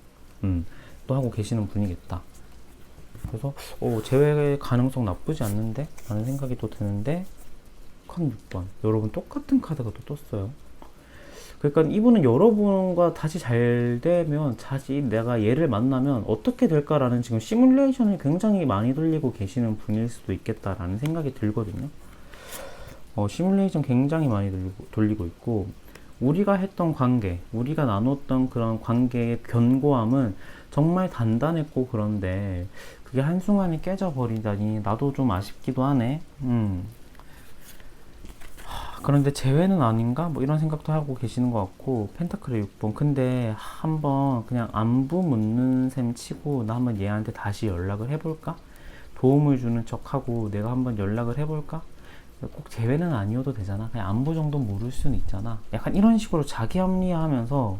또 하고 계시는 분이겠다. 그래서 제외 가능성 나쁘지 않는데? 라는 생각이 또 드는데, 컵 팍팍 6번. 여러분 똑같은 카드가 또 떴어요. 그러니까 이분은 여러분과 다시 잘 되면, 다시 내가 얘를 만나면 어떻게 될까라는 지금 시뮬레이션을 굉장히 많이 돌리고 계시는 분일 수도 있겠다라는 생각이 들거든요. 시뮬레이션 굉장히 많이 돌리고 있고, 우리가 했던 관계, 우리가 나눴던 그런 관계의 견고함은 정말 단단했고, 그런데 그게 한순간에 깨져버리다니 나도 좀 아쉽기도 하네. 그런데 재회는 아닌가? 뭐 이런 생각도 하고 계시는 것 같고, 펜타클의 6번. 근데 한번 그냥 안부 묻는 셈 치고 나 한번 얘한테 다시 연락을 해볼까? 도움을 주는 척하고 내가 한번 연락을 해볼까? 꼭 재회는 아니어도 되잖아. 그냥 안부 정도 물을 수는 있잖아. 약간 이런 식으로 자기 합리화하면서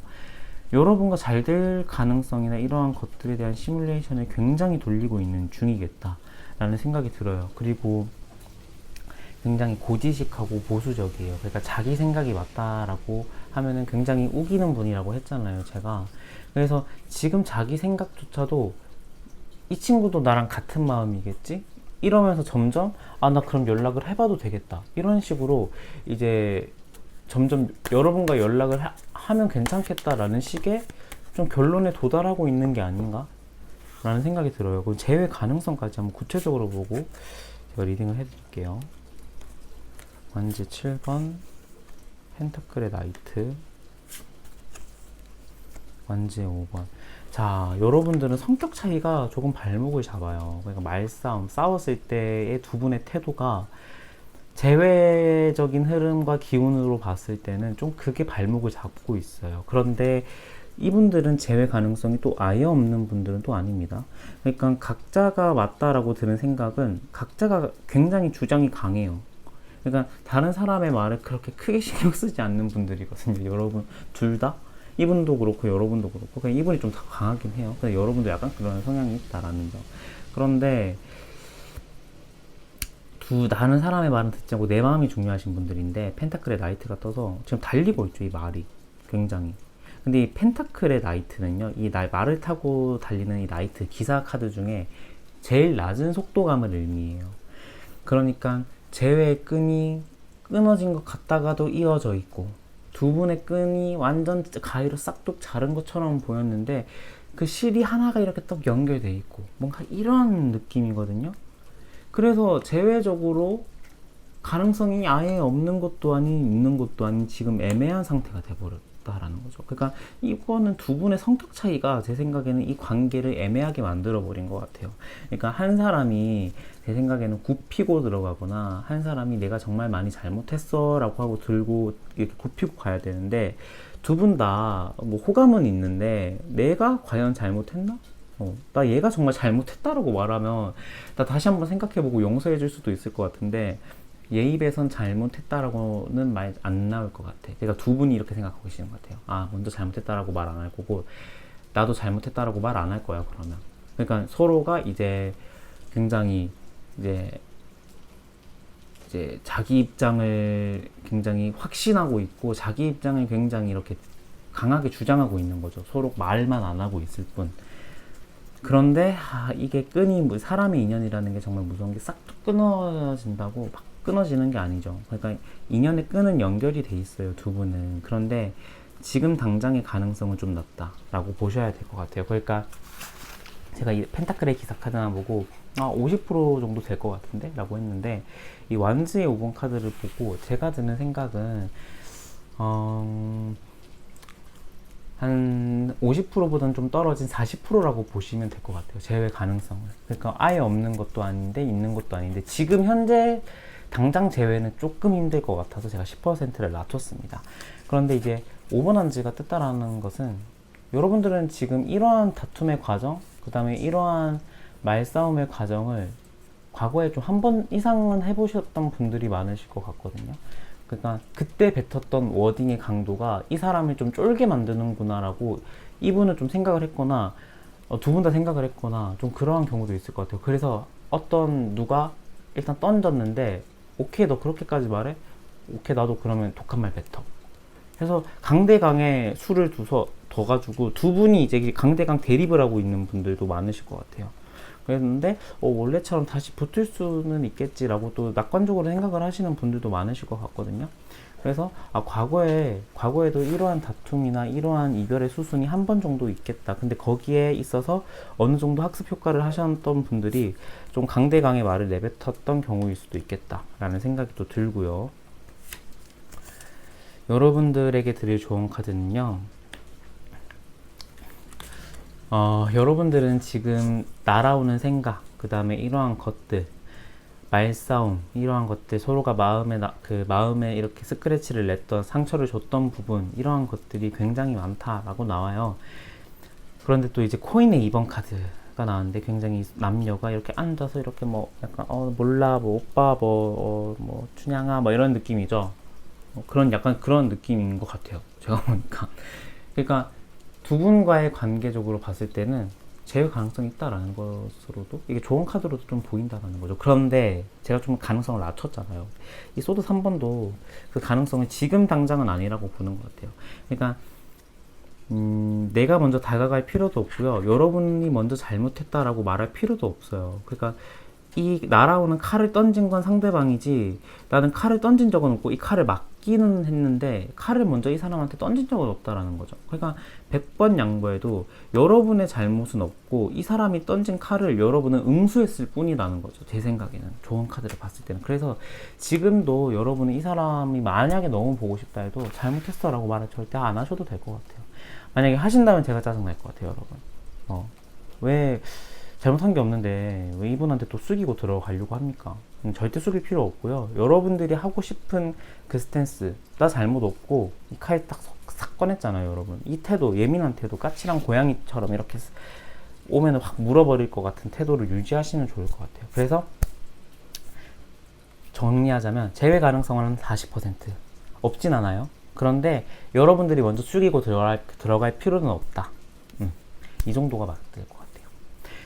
여러분과 잘 될 가능성이나 이러한 것들에 대한 시뮬레이션을 굉장히 돌리고 있는 중이겠다라는 생각이 들어요. 그리고 굉장히 고지식하고 보수적이에요. 그러니까 자기 생각이 맞다라고 하면은 굉장히 우기는 분이라고 했잖아요, 제가. 그래서 지금 자기 생각조차도 이 친구도 나랑 같은 마음이겠지? 이러면서 점점 나 그럼 연락을 해봐도 되겠다. 이런 식으로 이제 점점 여러분과 연락을 하면 괜찮겠다라는 식의 좀 결론에 도달하고 있는 게 아닌가? 라는 생각이 들어요. 그럼 재회 가능성까지 한번 구체적으로 보고 제가 리딩을 해드릴게요. 완지 7번, 펜타클의 나이트, 완지 5번. 자, 여러분들은 성격 차이가 조금 발목을 잡아요. 그러니까 말싸움, 싸웠을 때의 두 분의 태도가 제외적인 흐름과 기운으로 봤을 때는 좀 그게 발목을 잡고 있어요. 그런데 이분들은 제외 가능성이 또 아예 없는 분들은 또 아닙니다. 그러니까 각자가 맞다라고 드는 생각은 각자가 굉장히 주장이 강해요. 그러니까 다른 사람의 말을 그렇게 크게 신경 쓰지 않는 분들이거든요. 여러분 둘 다? 이분도 그렇고 여러분도 그렇고 그냥 이분이 좀 더 강하긴 해요. 근데 여러분도 약간 그런 성향이 있다라는 점. 그런데 다른 사람의 말은 듣지 않고 내 마음이 중요하신 분들인데, 펜타클의 나이트가 떠서 지금 달리고 있죠, 이 말이. 굉장히. 근데 이 펜타클의 나이트는요, 이 말을 타고 달리는 이 나이트 기사 카드 중에 제일 낮은 속도감을 의미해요. 그러니까 재회의 끈이 끊어진 것 같다가도 이어져 있고, 두 분의 끈이 완전 가위로 싹둑 자른 것처럼 보였는데 그 실이 하나가 이렇게 딱 연결돼 있고, 뭔가 이런 느낌이거든요. 그래서 재회적으로 가능성이 아예 없는 것도 아닌 있는 것도 아닌 지금 애매한 상태가 돼버렸다라는 거죠. 그러니까 이거는 두 분의 성격 차이가 제 생각에는 이 관계를 애매하게 만들어 버린 것 같아요. 그러니까 한 사람이 제 생각에는 굽히고 들어가거나, 한 사람이 내가 정말 많이 잘못했어 라고 하고 들고 이렇게 굽히고 가야 되는데, 두 분 다 뭐 호감은 있는데 내가 과연 잘못했나? 나 얘가 정말 잘못했다라고 말하면 나 다시 한번 생각해보고 용서해 줄 수도 있을 것 같은데, 얘 입에선 잘못했다라고는 말 안 나올 것 같아. 그러니까 두 분이 이렇게 생각하고 계시는 것 같아요. 먼저 잘못했다라고 말 안 할 거고, 나도 잘못했다라고 말 안 할 거야, 그러면. 그러니까 서로가 이제 굉장히 이제 자기 입장을 굉장히 확신하고 있고, 자기 입장을 굉장히 이렇게 강하게 주장하고 있는 거죠. 서로 말만 안 하고 있을 뿐. 그런데 이게 끈이, 뭐 사람의 인연이라는 게 정말 무서운 게 싹둑 끊어진다고 막 끊어지는 게 아니죠. 그러니까 인연의 끈은 연결이 돼 있어요, 두 분은. 그런데 지금 당장의 가능성은 좀 낮다라고 보셔야 될 것 같아요. 그러니까 제가 이 펜타클의 기사 카드나 보고 50% 정도 될 것 같은데? 라고 했는데, 이 완즈의 5번 카드를 보고 제가 드는 생각은 한 50%보다는 좀 떨어진 40%라고 보시면 될 것 같아요. 제외 가능성을. 그러니까 아예 없는 것도 아닌데 있는 것도 아닌데, 지금 현재 당장 제외는 조금 힘들 것 같아서 제가 10%를 낮췄습니다. 그런데 이제 5번 한지가 뜻다라는 것은, 여러분들은 지금 이러한 다툼의 과정, 그 다음에 이러한 말싸움의 과정을 과거에 좀 한 번 이상은 해보셨던 분들이 많으실 것 같거든요. 그러니까 그때 뱉었던 워딩의 강도가 이 사람을 좀 쫄게 만드는구나 라고 이분은 좀 생각을 했거나, 두 분 다 생각을 했거나, 좀 그러한 경우도 있을 것 같아요. 그래서 어떤 누가 일단 던졌는데, 오케이 너 그렇게까지 말해? 오케이 나도 그러면 독한 말 뱉어. 해서 강대강에 수를 둬서 더 가지고 두 분이 이제 강대강 대립을 하고 있는 분들도 많으실 것 같아요. 그랬는데 원래처럼 다시 붙을 수는 있겠지라고 또 낙관적으로 생각을 하시는 분들도 많으실 것 같거든요. 그래서 과거에도 이러한 다툼이나 이러한 이별의 수순이 한 번 정도 있겠다. 근데 거기에 있어서 어느 정도 학습 효과를 하셨던 분들이 좀 강대강의 말을 내뱉었던 경우일 수도 있겠다라는 생각이 또 들고요. 여러분들에게 드릴 좋은 카드는요. 여러분들은 지금 날아오는 생각, 그 다음에 이러한 것들, 말싸움, 이러한 것들, 서로가 마음에 이렇게 스크래치를 냈던, 상처를 줬던 부분, 이러한 것들이 굉장히 많다라고 나와요. 그런데 또 이제 코인의 2번 카드가 나왔는데, 굉장히 남녀가 이렇게 앉아서 이렇게 뭐 약간 몰라, 뭐 오빠, 뭐 춘향아, 뭐 이런 느낌이죠. 약간 그런 느낌인 것 같아요, 제가 보니까. 그러니까 두 분과의 관계적으로 봤을 때는 제외 가능성이 있다라는 것으로도 이게 좋은 카드로도 좀 보인다라는 거죠. 그런데 제가 좀 가능성을 낮췄잖아요. 이 소드 3번도 그 가능성을 지금 당장은 아니라고 보는 것 같아요. 그러니까 내가 먼저 다가갈 필요도 없고요. 여러분이 먼저 잘못했다라고 말할 필요도 없어요. 그러니까 이 날아오는 칼을 던진 건 상대방이지, 나는 칼을 던진 적은 없고 이 칼을 맞기는 했는데 칼을 먼저 이 사람한테 던진 적은 없다라는 거죠. 그러니까 100번 양보해도 여러분의 잘못은 없고 이 사람이 던진 칼을 여러분은 응수했을 뿐이라는 거죠. 제 생각에는, 좋은 카드를 봤을 때는. 그래서 지금도 여러분은 이 사람이 만약에 너무 보고 싶다 해도 잘못했어 라고 말을 절대 안 하셔도 될 것 같아요. 만약에 하신다면 제가 짜증날 것 같아요, 여러분. 왜 잘못한 게 없는데 왜 이분한테 또 숙이고 들어가려고 합니까? 절대 숙일 필요 없고요. 여러분들이 하고 싶은 그 스탠스, 나 잘못 없고 이 칼 딱 싹 꺼냈잖아요, 여러분. 이 태도, 예민한 태도, 까칠한 고양이처럼 이렇게 오면 확 물어버릴 것 같은 태도를 유지하시면 좋을 것 같아요. 그래서 정리하자면 제외 가능성은 40%, 없진 않아요. 그런데 여러분들이 먼저 숙이고 들어갈 필요는 없다. 이 정도가 맞을 것 같아요.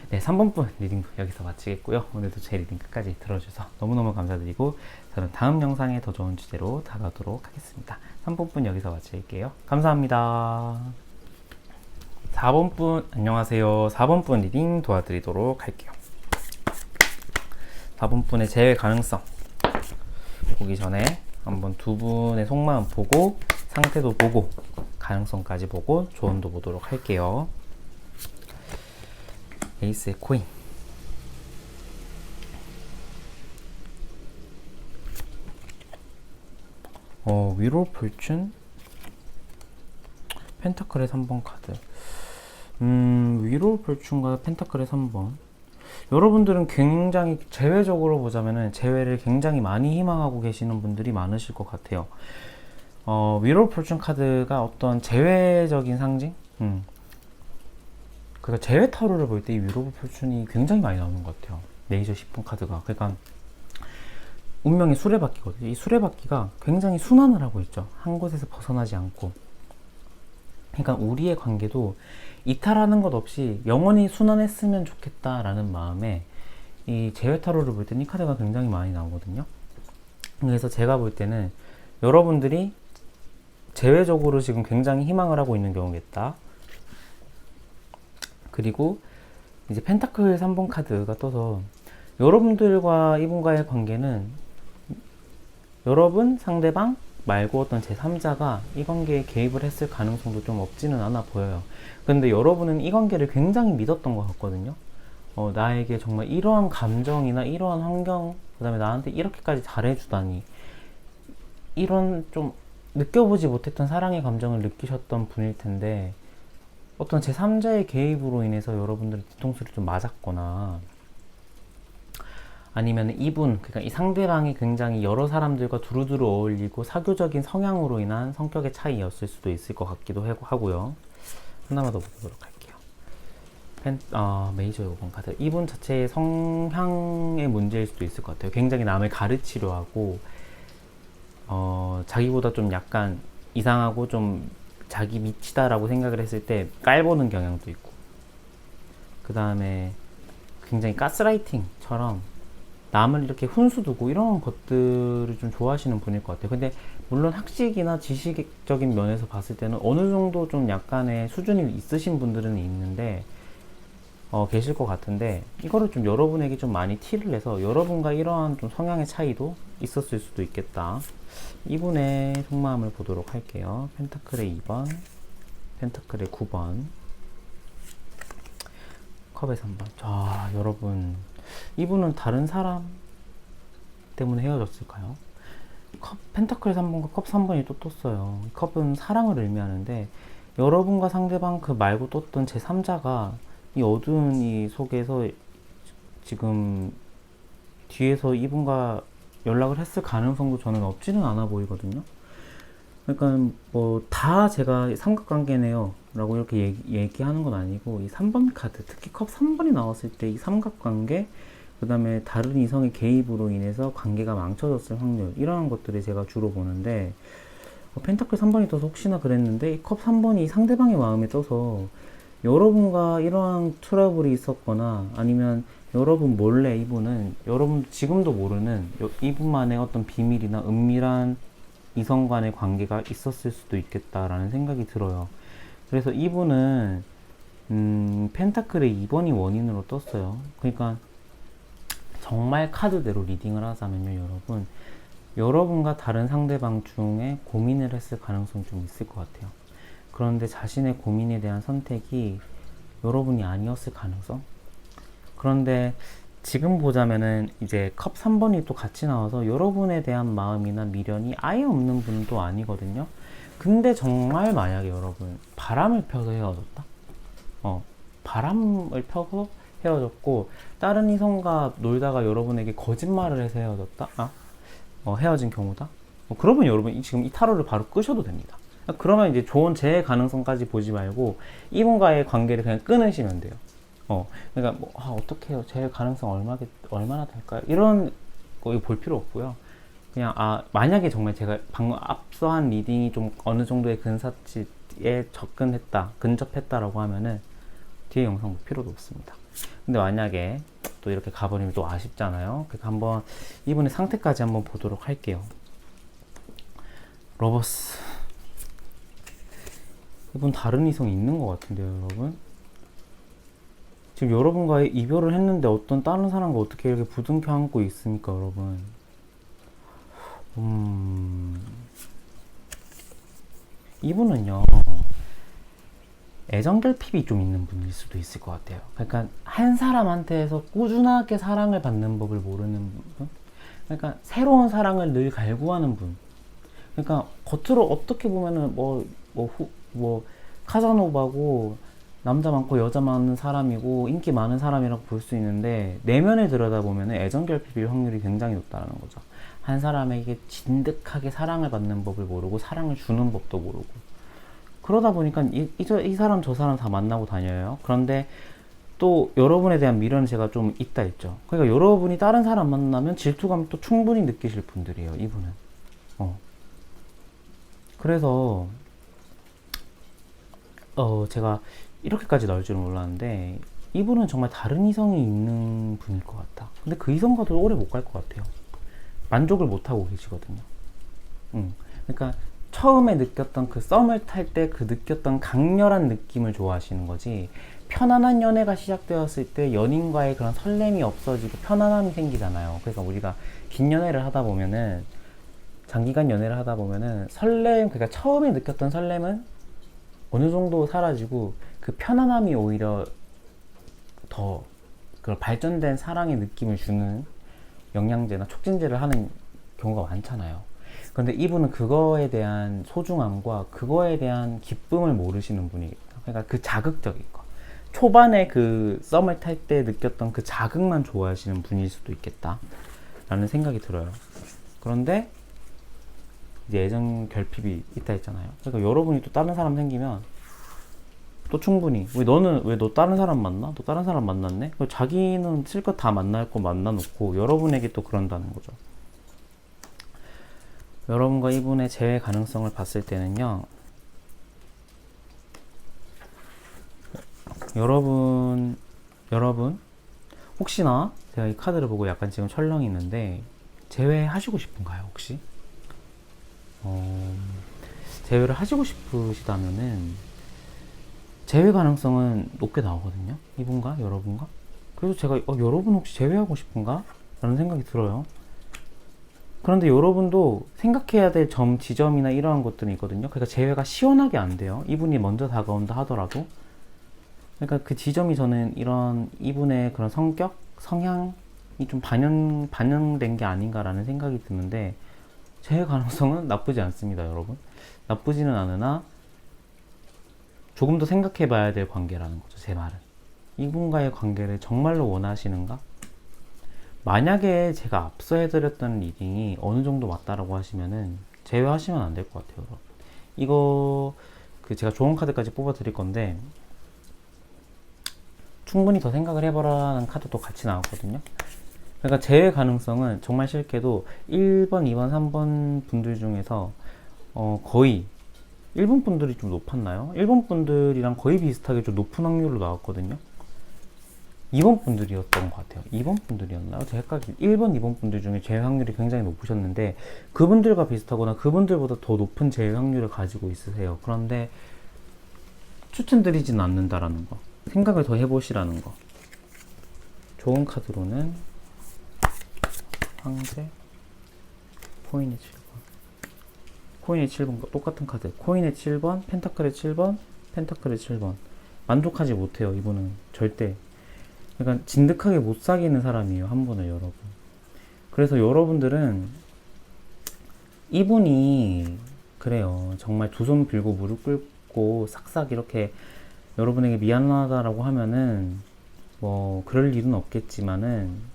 네, 3번분 리딩 여기서 마치겠고요. 오늘도 제 리딩 끝까지 들어주셔서 너무너무 감사드리고, 저는 다음 영상에 더 좋은 주제로 다가오도록 하겠습니다. 3번분 여기서 마칠게요. 감사합니다. 4번분 안녕하세요. 4번분 리딩 도와드리도록 할게요. 4번분의 재회 가능성 보기 전에 한번 두 분의 속마음 보고, 상태도 보고, 가능성까지 보고 조언도 보도록 할게요. 에이스의 코인, 위로 불춘, 펜타클의 3번 카드. 위로 불춘과 펜타클의 3번. 여러분들은 굉장히 재회적으로 보자면은 재회를 굉장히 많이 희망하고 계시는 분들이 많으실 것 같아요. 위로 불춘 카드가 어떤 재회적인 상징? 그러니까 재회 타로를 볼 때 이 위로 불춘이 굉장히 많이 나오는 것 같아요. 레이저 10번 카드가. 그러니까 운명의 수레바퀴거든요. 이 수레바퀴가 굉장히 순환을 하고 있죠. 한 곳에서 벗어나지 않고. 그러니까 우리의 관계도 이탈하는 것 없이 영원히 순환했으면 좋겠다라는 마음에 이 재회 타로를 볼 때는 이 카드가 굉장히 많이 나오거든요. 그래서 제가 볼 때는 여러분들이 재회적으로 지금 굉장히 희망을 하고 있는 경우겠다. 그리고 이제 펜타클 3번 카드가 떠서 여러분들과 이분과의 관계는 여러분, 상대방 말고 어떤 제3자가 이 관계에 개입을 했을 가능성도 좀 없지는 않아 보여요. 근데 여러분은 이 관계를 굉장히 믿었던 것 같거든요. 나에게 정말 이러한 감정이나 이러한 환경, 그 다음에 나한테 이렇게까지 잘해주다니, 이런 좀 느껴보지 못했던 사랑의 감정을 느끼셨던 분일 텐데, 어떤 제3자의 개입으로 인해서 여러분들의 뒤통수를 좀 맞았거나, 아니면 이분, 그러니까 이 상대방이 굉장히 여러 사람들과 두루두루 어울리고 사교적인 성향으로 인한 성격의 차이였을 수도 있을 것 같기도 하고요. 하나만 더 보도록 할게요. 메이저 5번 카드. 이분 자체의 성향의 문제일 수도 있을 것 같아요. 굉장히 남을 가르치려 하고, 자기보다 좀 약간 이상하고 좀 자기 미치다라고 생각을 했을 때 깔보는 경향도 있고, 그 다음에 굉장히 가스라이팅처럼 남을 이렇게 훈수두고 이런 것들을 좀 좋아하시는 분일 것 같아요. 근데 물론 학식이나 지식적인 면에서 봤을 때는 어느 정도 좀 약간의 수준이 있으신 분들은 있는데, 계실 것 같은데, 이거를 좀 여러분에게 좀 많이 티를 내서 여러분과 이러한 좀 성향의 차이도 있었을 수도 있겠다. 이분의 속마음을 보도록 할게요. 펜타클의 2번, 펜타클의 9번, 컵의 3번. 자, 여러분, 이분은 다른 사람 때문에 헤어졌을까요? 펜타클의 3번과 컵 3번이 또 떴어요. 컵은 사랑을 의미하는데, 여러분과 상대방 그 말고 떴던 제3자가 이 어두운 이 속에서 지금 뒤에서 이분과 연락을 했을 가능성도 저는 없지는 않아 보이거든요. 그러니까 뭐 다 제가 삼각관계네요 라고 이렇게 얘기하는 건 아니고, 이 3번 카드, 특히 컵 3번이 나왔을 때 이 삼각관계, 그 다음에 다른 이성의 개입으로 인해서 관계가 망쳐졌을 확률, 이러한 것들을 제가 주로 보는데, 펜타클 3번이 떠서 혹시나 그랬는데 이 컵 3번이 상대방의 마음에 떠서 여러분과 이러한 트러블이 있었거나, 아니면 여러분 몰래 이분은 여러분 지금도 모르는 이분만의 어떤 비밀이나 은밀한 이성 간의 관계가 있었을 수도 있겠다라는 생각이 들어요. 그래서 이분은 펜타클의 2번이 원인으로 떴어요. 그러니까 정말 카드대로 리딩을 하자면요, 여러분과 다른 상대방 중에 고민을 했을 가능성이 좀 있을 것 같아요. 그런데 자신의 고민에 대한 선택이 여러분이 아니었을 가능성? 그런데 지금 보자면은 이제 컵 3번이 또 같이 나와서 여러분에 대한 마음이나 미련이 아예 없는 분은 또 아니거든요. 근데 정말 만약에 여러분 바람을 펴서 헤어졌다? 바람을 펴서 헤어졌고 다른 이성과 놀다가 여러분에게 거짓말을 해서 헤어졌다? 헤어진 경우다? 그러면 여러분 지금 이 타로를 바로 끄셔도 됩니다. 그러면 이제 좋은 재해 가능성까지 보지 말고 이분과의 관계를 그냥 끊으시면 돼요. 그러니까 뭐, 어떻게 해요? 재해 가능성 얼마나 될까요? 이런 거 볼 필요 없고요. 그냥 만약에 정말 제가 방금 앞서 한 리딩이 좀 어느 정도의 근사치에 근접했다라고 하면은 뒤에 영상 볼 필요도 없습니다. 근데 만약에 또 이렇게 가버리면 또 아쉽잖아요. 그래서 한번 이분의 상태까지 한번 보도록 할게요. 러버스, 이분 다른 이성이 있는 것 같은데요, 여러분. 지금 여러분과의 이별을 했는데 어떤 다른 사람과 어떻게 이렇게 부둥켜 안고 있습니까, 여러분? 이분은요, 애정결핍이 좀 있는 분일 수도 있을 것 같아요. 그러니까 한 사람한테서 꾸준하게 사랑을 받는 법을 모르는 분? 그러니까 새로운 사랑을 늘 갈구하는 분. 그러니까 겉으로 어떻게 보면은 카사노바고 남자 많고 여자 많은 사람이고 인기 많은 사람이라고 볼 수 있는데, 내면을 들여다보면 애정결핍일 확률이 굉장히 높다는 거죠. 한 사람에게 진득하게 사랑을 받는 법을 모르고 사랑을 주는 법도 모르고, 그러다 보니까 이 사람 저 사람 다 만나고 다녀요. 그런데 또 여러분에 대한 미련은 제가 좀 있다 했죠. 그러니까 여러분이 다른 사람 만나면 질투감 또 충분히 느끼실 분들이에요, 이분은. 그래서 제가 이렇게까지 나올 줄은 몰랐는데 이분은 정말 다른 이성이 있는 분일 것 같다. 근데 그 이성과도 오래 못 갈 것 같아요. 만족을 못 하고 계시거든요. 그러니까 처음에 느꼈던 그 썸을 탈 때 그 느꼈던 강렬한 느낌을 좋아하시는 거지, 편안한 연애가 시작되었을 때 연인과의 그런 설렘이 없어지고 편안함이 생기잖아요. 그러니까 우리가 긴 연애를 하다 보면은, 장기간 연애를 하다 보면은 그러니까 처음에 느꼈던 설렘은 어느 정도 사라지고 그 편안함이 오히려 더 그 발전된 사랑의 느낌을 주는 영양제나 촉진제를 하는 경우가 많잖아요. 그런데 이분은 그거에 대한 소중함과 그거에 대한 기쁨을 모르시는 분이겠다. 그러니까 그 자극적인 거, 초반에 그 썸을 탈 때 느꼈던 그 자극만 좋아하시는 분일 수도 있겠다 라는 생각이 들어요. 그런데 이제 애정 결핍이 있다 했잖아요. 그러니까 여러분이 또 다른 사람 생기면 또 충분히, 왜 너 다른 사람 만나? 너 다른 사람 만났네? 자기는 실컷 다 만날 거 만나놓고 여러분에게 또 그런다는 거죠. 여러분과 이분의 재회 가능성을 봤을 때는요, 여러분 혹시나 제가 이 카드를 보고 약간 지금 철렁이 있는데 재회하시고 싶은가요, 혹시? 재회를 하시고 싶으시다면은 재회 가능성은 높게 나오거든요. 이분과 여러분과. 그래서 제가 여러분 혹시 재회하고 싶은가? 라는 생각이 들어요. 그런데 여러분도 생각해야 될 지점이나 이러한 것들이 있거든요. 그러니까 재회가 시원하게 안 돼요. 이분이 먼저 다가온다 하더라도. 그러니까 그 지점이 저는 이런 이분의 그런 성격, 성향이 좀 반영된 게 아닌가라는 생각이 드는데, 재회 가능성은 나쁘지 않습니다, 여러분. 나쁘지는 않으나 조금 더 생각해 봐야 될 관계라는 거죠, 제 말은. 이분과의 관계를 정말로 원하시는가? 만약에 제가 앞서 해드렸던 리딩이 어느 정도 맞다라고 하시면은 제외하시면 안 될 것 같아요, 여러분. 이거 제가 좋은 카드까지 뽑아 드릴 건데, 충분히 더 생각을 해보라는 카드도 같이 나왔거든요. 그러니까 제외 가능성은 정말 쉽게도 1번, 2번, 3번 분들 중에서 거의 1번 분들이 좀 높았나요? 1번 분들이랑 거의 비슷하게 좀 높은 확률로 나왔거든요. 2번 분들이었던 것 같아요. 2번 분들이었나요? 제가 헷갈리죠. 1번, 2번 분들 중에 제외 확률이 굉장히 높으셨는데, 그분들과 비슷하거나 그분들보다 더 높은 제외 확률을 가지고 있으세요. 그런데 추천드리지는 않는다라는 거. 생각을 더 해보시라는 거. 좋은 카드로는 황제, 코인의 7번. 코인의 7번과 똑같은 카드. 코인의 7번, 펜타클의 7번, 펜타클의 7번. 만족하지 못해요, 이분은. 절대. 그러니까 진득하게 못 사귀는 사람이에요, 한 분을, 여러분. 그래서 여러분들은 이분이 그래요, 정말 두 손 빌고 무릎 꿇고 싹싹 이렇게 여러분에게 미안하다라고 하면은 뭐 그럴 일은 없겠지만은,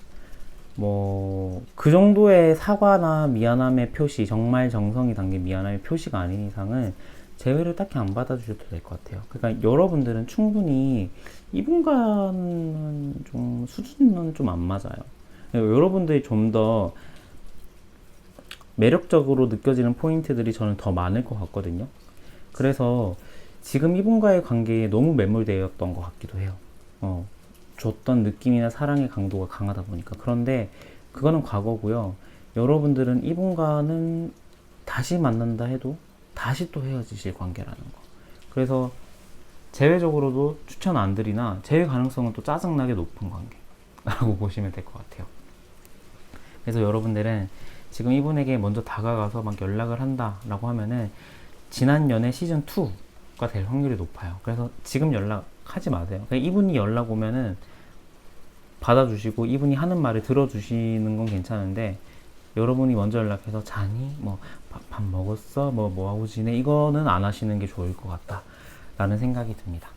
뭐 그 정도의 사과나 미안함의 표시, 정말 정성이 담긴 미안함의 표시가 아닌 이상은 제외를 딱히 안 받아주셔도 될 것 같아요. 그러니까 여러분들은 충분히 이분과는 좀 수준은 좀 안 맞아요. 여러분들이 좀 더 매력적으로 느껴지는 포인트들이 저는 더 많을 것 같거든요. 그래서 지금 이분과의 관계에 너무 매몰되었던 것 같기도 해요. 줬던 느낌이나 사랑의 강도가 강하다 보니까. 그런데 그거는 과거고요. 여러분들은 이분과는 다시 만난다 해도 다시 또 헤어지실 관계라는 거. 그래서 제외적으로도 추천 안 드리나, 제외 가능성은 또 짜증나게 높은 관계라고 보시면 될 것 같아요. 그래서 여러분들은 지금 이분에게 먼저 다가가서 막 연락을 한다라고 하면은 지난 연애 시즌2가 될 확률이 높아요. 그래서 지금 연락하지 마세요. 그러니까 이분이 연락 오면은 받아주시고 이분이 하는 말을 들어주시는 건 괜찮은데, 여러분이 먼저 연락해서 자니? 뭐 밥 먹었어? 뭐 하고 지내? 이거는 안 하시는 게 좋을 것 같다 라는 생각이 듭니다.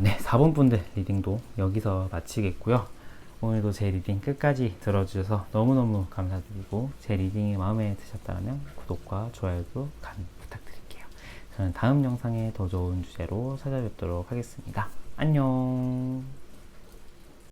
네, 4번 분들 리딩도 여기서 마치겠고요. 오늘도 제 리딩 끝까지 들어주셔서 너무너무 감사드리고, 제 리딩이 마음에 드셨다면 구독과 좋아요도 감히 부탁드릴게요. 저는 다음 영상에 더 좋은 주제로 찾아뵙도록 하겠습니다. 안녕.